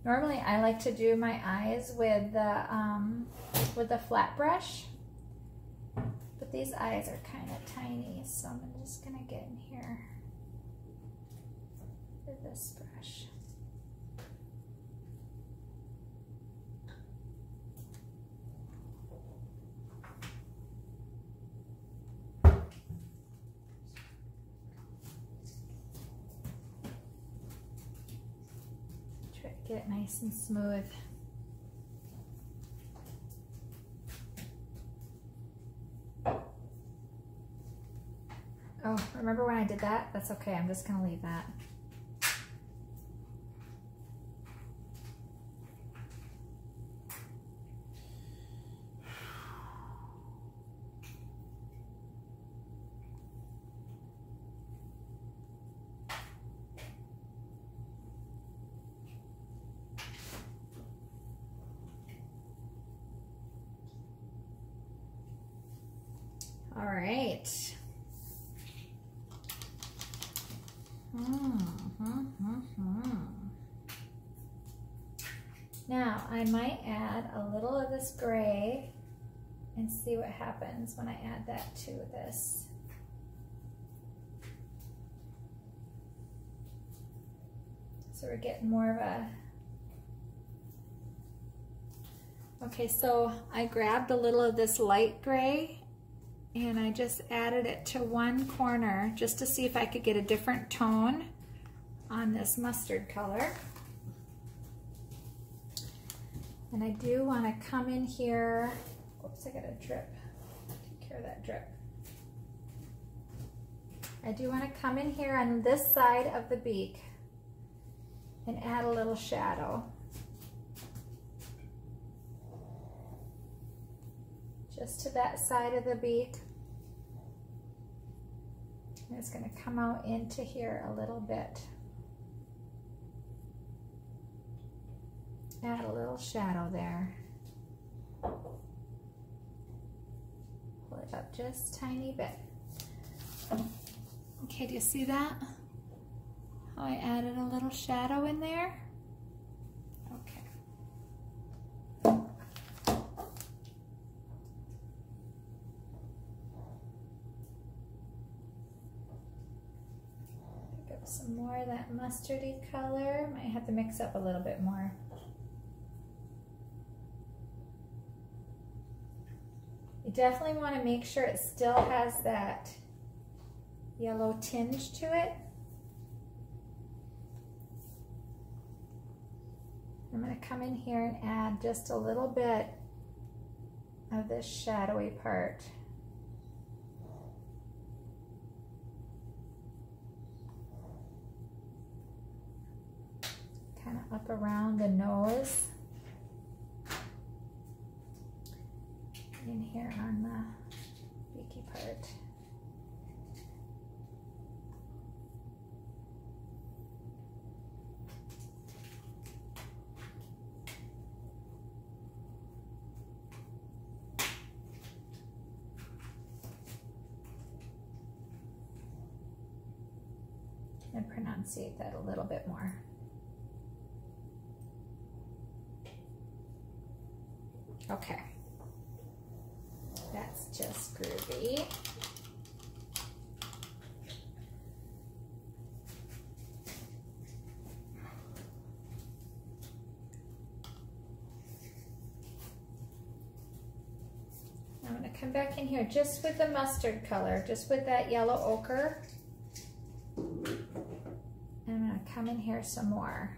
Normally I like to do my eyes with the flat brush, but these eyes are kind of tiny, so I'm just gonna get in here with this brush. Try to get it nice and smooth. Oh, remember when I did that? That's okay, I'm just gonna leave that. All right. Now I might add a little of this gray and see what happens when I add that to this. So we're getting more of a... Okay, so I grabbed a little of this light gray and I just added it to one corner just to see if I could get a different tone on this mustard color. And I do want to come in here, oops, I got a drip, take care of that drip. I do want to come in here on this side of the beak and add a little shadow. Just to that side of the beak. And it's going to come out into here a little bit. Add a little shadow there. Pull it up just a tiny bit. Okay, do you see that? How I added a little shadow in there? Okay. Pick up some more of that mustardy color. Might have to mix up a little bit more. You definitely want to make sure it still has that yellow tinge to it. I'm going to come in here and add just a little bit of this shadowy part. Kind of up around the nose. In here on the beaky part. And pronunciate that a little bit more. Okay. That's just groovy. I'm going to come back in here just with the mustard color, just with that yellow ochre. And I'm going to come in here some more.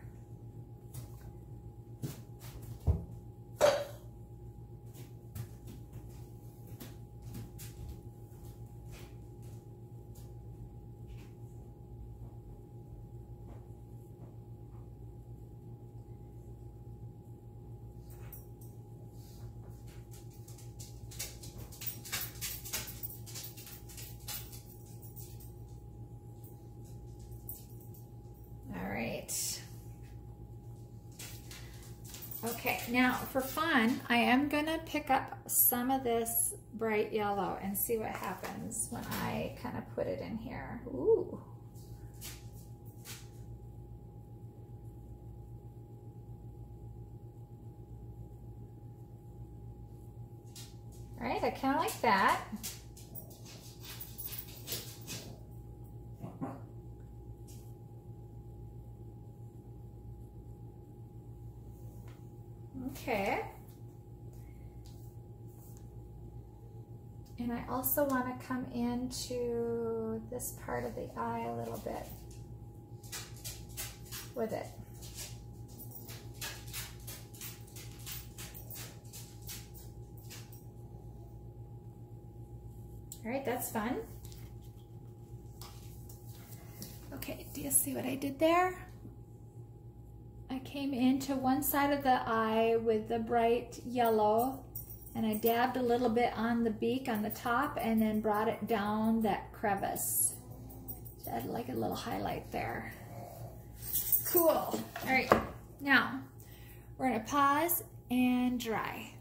Okay, now for fun, I am gonna pick up some of this bright yellow and see what happens when I kind of put it in here. Ooh. All right, I kind of like that. Okay. And I also want to come into this part of the eye a little bit with it. All right, that's fun. Okay, do you see what I did there? I came into one side of the eye with the bright yellow, and I dabbed a little bit on the beak on the top and then brought it down that crevice. So I had like a little highlight there. Cool. All right, now we're gonna pause and dry.